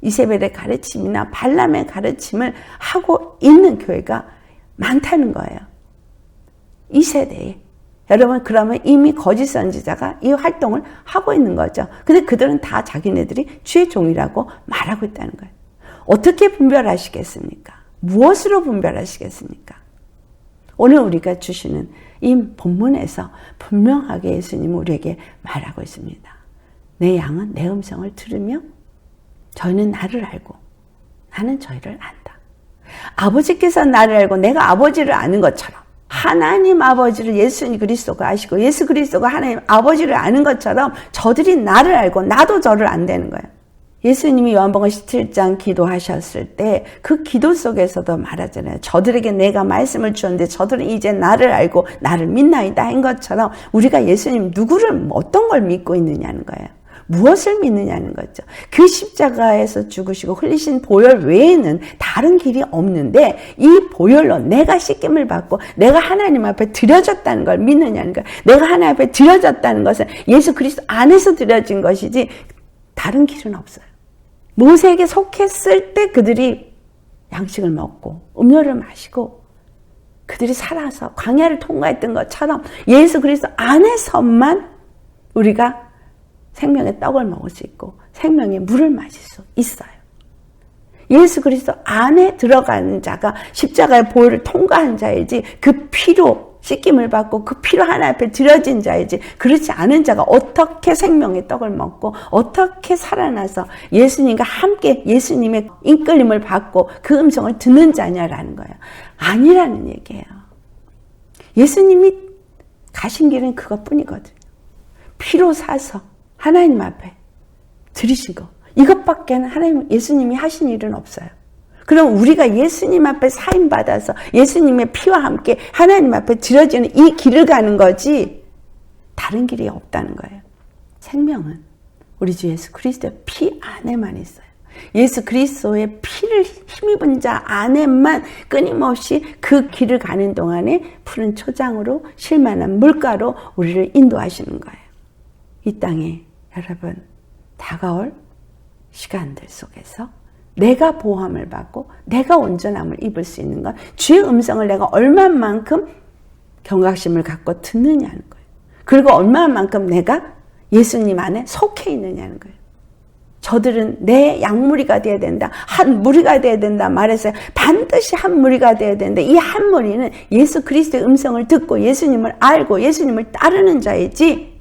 Speaker 1: 이세벨의 가르침이나 발람의 가르침을 하고 있는 교회가 많다는 거예요. 이 세대에. 여러분 그러면 이미 거짓 선지자가 이 활동을 하고 있는 거죠. 근데 그들은 다 자기네들이 주의 종이라고 말하고 있다는 거예요. 어떻게 분별하시겠습니까? 무엇으로 분별하시겠습니까? 오늘 우리가 주시는 이 본문에서 분명하게 예수님은 우리에게 말하고 있습니다. 내 양은 내 음성을 들으며 저희는 나를 알고 나는 저희를 안다. 아버지께서 나를 알고 내가 아버지를 아는 것처럼 하나님 아버지를 예수 그리스도가 아시고 예수 그리스도가 하나님 아버지를 아는 것처럼 저들이 나를 알고 나도 저를 안다는 거예요. 예수님이 요한복음 17장 기도하셨을 때 그 기도 속에서도 말하잖아요. 저들에게 내가 말씀을 주었는데 저들은 이제 나를 알고 나를 믿나이다 한 것처럼 우리가 예수님 누구를 어떤 걸 믿고 있느냐는 거예요. 무엇을 믿느냐는 거죠. 그 십자가에서 죽으시고 흘리신 보혈 외에는 다른 길이 없는데 이 보혈로 내가 씻김을 받고 내가 하나님 앞에 드려졌다는 걸 믿느냐는 거예요. 내가 하나님 앞에 드려졌다는 것은 예수 그리스도 안에서 드려진 것이지 다른 길은 없어요. 모세에게 속했을 때 그들이 양식을 먹고 음료를 마시고 그들이 살아서 광야를 통과했던 것처럼 예수 그리스도 안에서만 우리가 생명의 떡을 먹을 수 있고 생명의 물을 마실 수 있어요. 예수 그리스도 안에 들어가는 자가 십자가의 보혈을 통과한 자이지 그 피로 씻김을 받고 그 피로 하나님 앞에 드려진 자이지 그렇지 않은 자가 어떻게 생명의 떡을 먹고 어떻게 살아나서 예수님과 함께 예수님의 이끌림을 받고 그 음성을 듣는 자냐라는 거예요. 아니라는 얘기예요. 예수님이 가신 길은 그것뿐이거든요. 피로 사서 하나님 앞에 들이신 거 이것밖에는 하나님 예수님이 하신 일은 없어요. 그럼 우리가 예수님 앞에 사임 받아서 예수님의 피와 함께 하나님 앞에 드려지는 이 길을 가는 거지 다른 길이 없다는 거예요. 생명은 우리 주 예수 그리스도의 피 안에만 있어요. 예수 그리스도의 피를 힘입은 자 안에만 끊임없이 그 길을 가는 동안에 푸른 초장으로 실만한 물가로 우리를 인도하시는 거예요. 이 땅에 여러분 다가올 시간들 속에서 내가 보호함을 받고 내가 온전함을 입을 수 있는 건 주의 음성을 내가 얼마만큼 경각심을 갖고 듣느냐는 거예요. 그리고 얼마만큼 내가 예수님 안에 속해 있느냐는 거예요. 저들은 내 양무리가 되어야 된다. 한 무리가 되어야 된다 말해서 반드시 한 무리가 되어야 된다. 이 한 무리는 예수 그리스도의 음성을 듣고 예수님을 알고 예수님을 따르는 자이지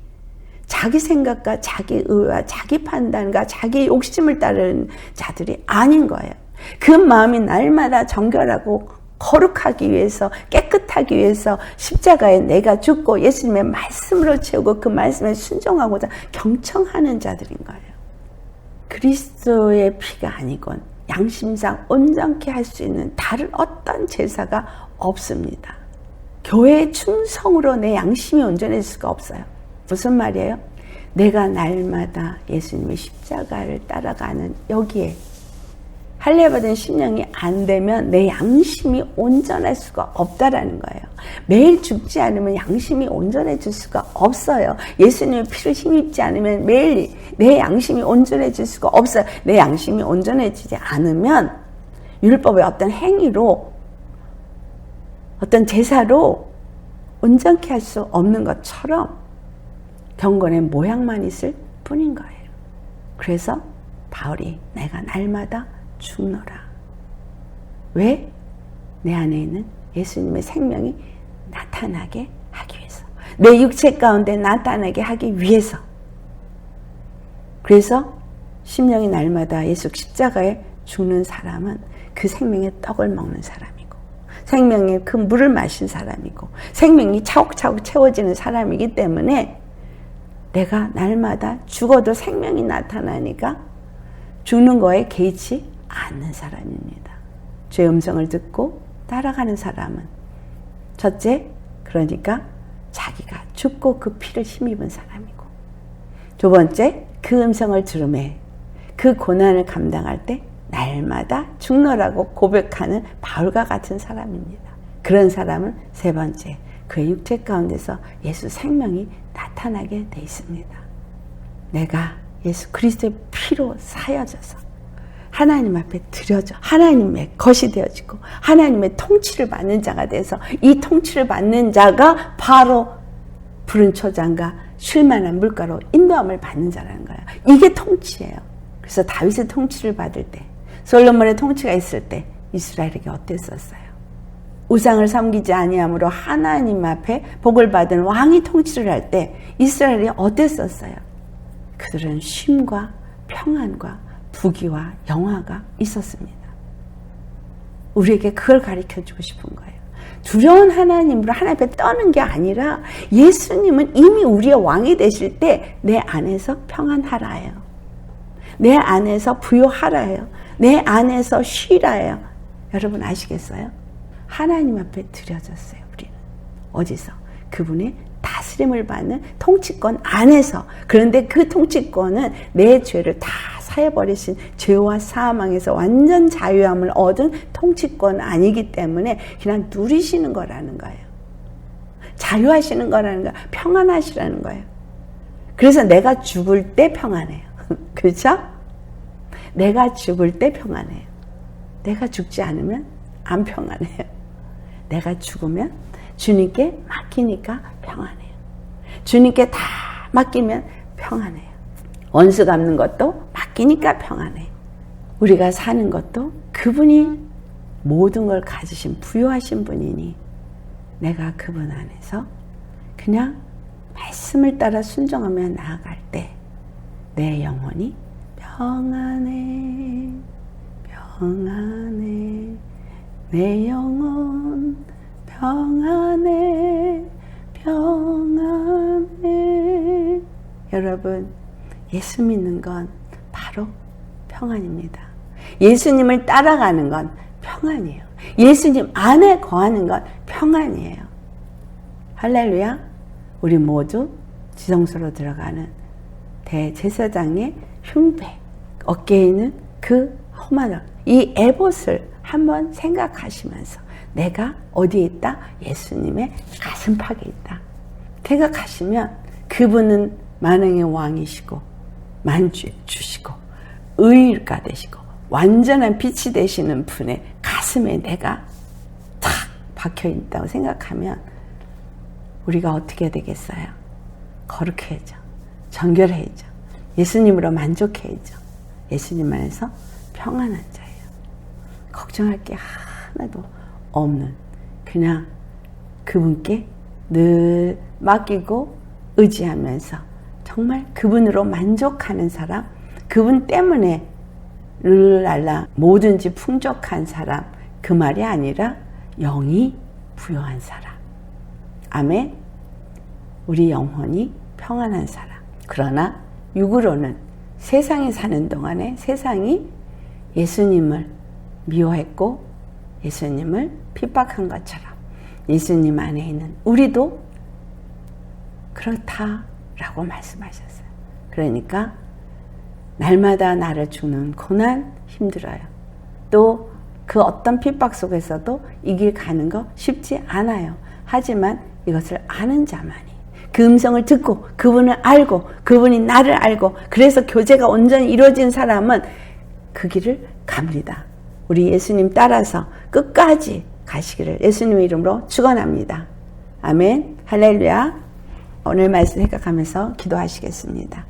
Speaker 1: 자기 생각과 자기 의와 자기 판단과 자기 욕심을 따르는 자들이 아닌 거예요. 그 마음이 날마다 정결하고 거룩하기 위해서 깨끗하기 위해서 십자가에 내가 죽고 예수님의 말씀으로 채우고 그 말씀에 순종하고자 경청하는 자들인 거예요. 그리스도의 피가 아니건 양심상 온전케 할 수 있는 다른 어떤 제사가 없습니다. 교회의 충성으로 내 양심이 온전해질 수가 없어요. 무슨 말이에요? 내가 날마다 예수님의 십자가를 따라가는 여기에 할례받은 심령이 안 되면 내 양심이 온전할 수가 없다라는 거예요. 매일 죽지 않으면 양심이 온전해질 수가 없어요. 예수님의 피를 힘입지 않으면 매일 내 양심이 온전해질 수가 없어요. 내 양심이 온전해지지 않으면 율법의 어떤 행위로 어떤 제사로 온전케 할 수 없는 것처럼 경건의 모양만 있을 뿐인 거예요. 그래서 바울이 내가 날마다 죽노라. 왜? 내 안에 있는 예수님의 생명이 나타나게 하기 위해서. 내 육체 가운데 나타나게 하기 위해서. 그래서 심령이 날마다 예수 십자가에 죽는 사람은 그 생명의 떡을 먹는 사람이고 생명의 그 물을 마신 사람이고 생명이 차곡차곡 채워지는 사람이기 때문에 내가 날마다 죽어도 생명이 나타나니까 죽는 거에 개의치 않는 사람입니다. 주의 음성을 듣고 따라가는 사람은 첫째, 그러니까 자기가 죽고 그 피를 힘입은 사람이고 두 번째, 그 음성을 들음에 그 고난을 감당할 때 날마다 죽노라고 고백하는 바울과 같은 사람입니다. 그런 사람은 세 번째, 그의 육체 가운데서 예수 생명이 나타나게 돼 있습니다. 내가 예수 그리스도의 피로 사여져서 하나님 앞에 드려져 하나님의 것이 되어지고 하나님의 통치를 받는 자가 돼서 이 통치를 받는 자가 바로 푸른 초장과 쉴만한 물가로 인도함을 받는 자라는 거예요. 이게 통치예요. 그래서 다윗의 통치를 받을 때 솔로몬의 통치가 있을 때 이스라엘에게 어땠었어요? 우상을 섬기지 아니함으로 하나님 앞에 복을 받은 왕이 통치를 할 때 이스라엘이 어땠었어요? 그들은 쉼과 평안과 부귀와 영화가 있었습니다. 우리에게 그걸 가르쳐주고 싶은 거예요. 두려운 하나님으로 하나님 앞에 떠는 게 아니라 예수님은 이미 우리의 왕이 되실 때 내 안에서 평안하라예요. 내 안에서 부요하라예요. 내 안에서 쉬라예요. 여러분 아시겠어요? 하나님 앞에 드려졌어요. 우리는 어디서? 그분의 다스림을 받는 통치권 안에서, 그런데 그 통치권은 내 죄를 다 사해버리신 죄와 사망에서 완전 자유함을 얻은 통치권 아니기 때문에 그냥 누리시는 거라는 거예요. 자유하시는 거라는 거예요. 평안하시라는 거예요. 그래서 내가 죽을 때 평안해요. 그렇죠? 내가 죽을 때 평안해요. 내가 죽지 않으면 안 평안해요. 내가 죽으면 주님께 맡기니까 평안해요. 주님께 다 맡기면 평안해요. 원수 갚는 것도 맡기니까 평안해요. 우리가 사는 것도 그분이 모든 걸 가지신 부유하신 분이니 내가 그분 안에서 그냥 말씀을 따라 순종하며 나아갈 때 내 영혼이 평안해, 평안해, 내 영혼 평안해, 평안해. 여러분, 예수 믿는 건 바로 평안입니다. 예수님을 따라가는 건 평안이에요. 예수님 안에 거하는 건 평안이에요. 할렐루야. 우리 모두 지성소로 들어가는 대제사장의 흉배, 어깨에 있는 그 험한 이 에봇을 한번 생각하시면서 내가 어디에 있다? 예수님의 가슴팍에 있다. 생각하시면 그분은 만왕의 왕이시고 만주에 주시고 의가 되시고 완전한 빛이 되시는 분의 가슴에 내가 탁 박혀 있다고 생각하면 우리가 어떻게 되겠어요? 거룩해져. 정결해져. 예수님으로 만족해져. 예수님 안에서 평안한 자예요. 걱정할 게 하나도 없는, 그냥 그분께 늘 맡기고 의지하면서 정말 그분으로 만족하는 사람, 그분 때문에 르랄라 뭐든지 풍족한 사람, 그 말이 아니라 영이 부요한 사람. 아멘. 우리 영혼이 평안한 사람. 그러나 육으로는 세상에 사는 동안에 세상이 예수님을 미워했고 예수님을 핍박한 것처럼 예수님 안에 있는 우리도 그렇다라고 말씀하셨어요. 그러니까 날마다 나를 주는 고난 힘들어요. 또 그 어떤 핍박 속에서도 이 길 가는 거 쉽지 않아요. 하지만 이것을 아는 자만이, 그 음성을 듣고 그분을 알고 그분이 나를 알고 그래서 교제가 온전히 이루어진 사람은 그 길을 갑니다. 우리 예수님 따라서 끝까지 가시기를 예수님의 이름으로 축원합니다. 아멘. 할렐루야. 오늘 말씀 생각하면서 기도하시겠습니다.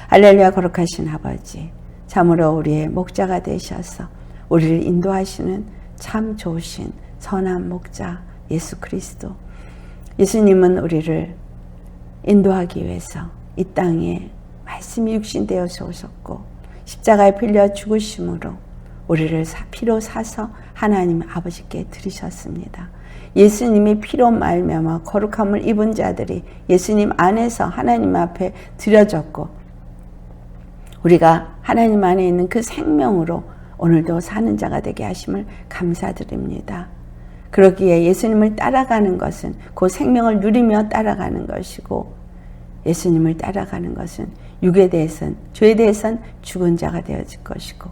Speaker 1: 할렐루야. 거룩하신 아버지, 참으로 우리의 목자가 되셔서 우리를 인도하시는 참 좋으신 선한 목자 예수 그리스도. 예수님은 우리를 인도하기 위해서 이 땅에 말씀이 육신되어서 오셨고 십자가에 빌려 죽으심으로 우리를 피로 사서 하나님 아버지께 드리셨습니다. 예수님의 피로 말미암아 거룩함을 입은 자들이 예수님 안에서 하나님 앞에 드려졌고 우리가 하나님 안에 있는 그 생명으로 오늘도 사는 자가 되게 하심을 감사드립니다. 그러기에 예수님을 따라가는 것은 그 생명을 누리며 따라가는 것이고 예수님을 따라가는 것은 육에 대해서는 죄에 대해서는 죽은 자가 되어질 것이고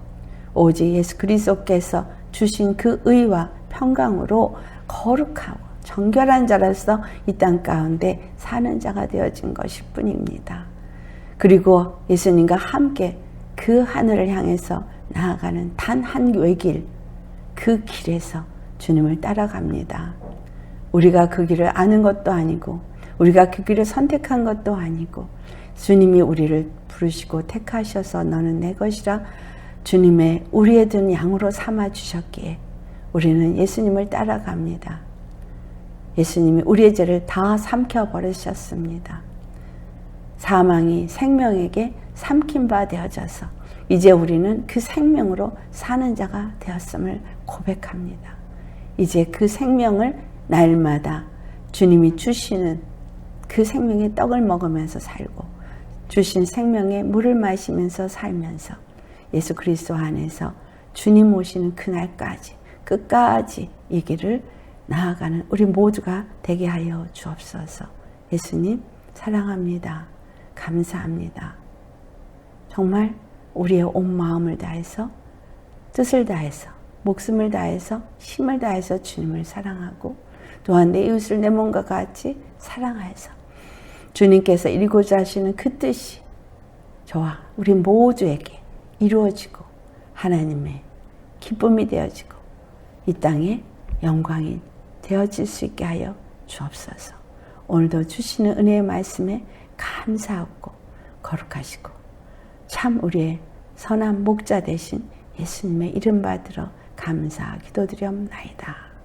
Speaker 1: 오직 예수 그리스도께서 주신 그 의와 평강으로 거룩하고 정결한 자로서 이 땅 가운데 사는 자가 되어진 것일 뿐입니다. 그리고 예수님과 함께 그 하늘을 향해서 나아가는 단 한 외길, 그 길에서 주님을 따라갑니다. 우리가 그 길을 아는 것도 아니고 우리가 그 길을 선택한 것도 아니고 주님이 우리를 부르시고 택하셔서 너는 내 것이라 주님의 우리의 든 양으로 삼아 주셨기에 우리는 예수님을 따라갑니다. 예수님이 우리의 죄를 다 삼켜버리셨습니다. 사망이 생명에게 삼킨 바 되어져서 이제 우리는 그 생명으로 사는 자가 되었음을 고백합니다. 이제 그 생명을 날마다 주님이 주시는 그 생명의 떡을 먹으면서 살고 주신 생명의 물을 마시면서 살면서 예수 그리스도 안에서 주님 오시는 그날까지 끝까지 이 길을 나아가는 우리 모두가 되게 하여 주옵소서. 예수님 사랑합니다. 감사합니다. 정말 우리의 온 마음을 다해서 뜻을 다해서 목숨을 다해서 힘을 다해서 주님을 사랑하고 또한 내 이웃을 내 몸과 같이 사랑하여서 주님께서 이루고자 하시는 그 뜻이 저와 우리 모두에게 이루어지고 하나님의 기쁨이 되어지고 이 땅에 영광이 되어질 수 있게 하여 주옵소서. 오늘도 주시는 은혜의 말씀에 감사하고 거룩하시고 참 우리의 선한 목자 되신 예수님의 이름 받들어 감사 기도드리옵나이다.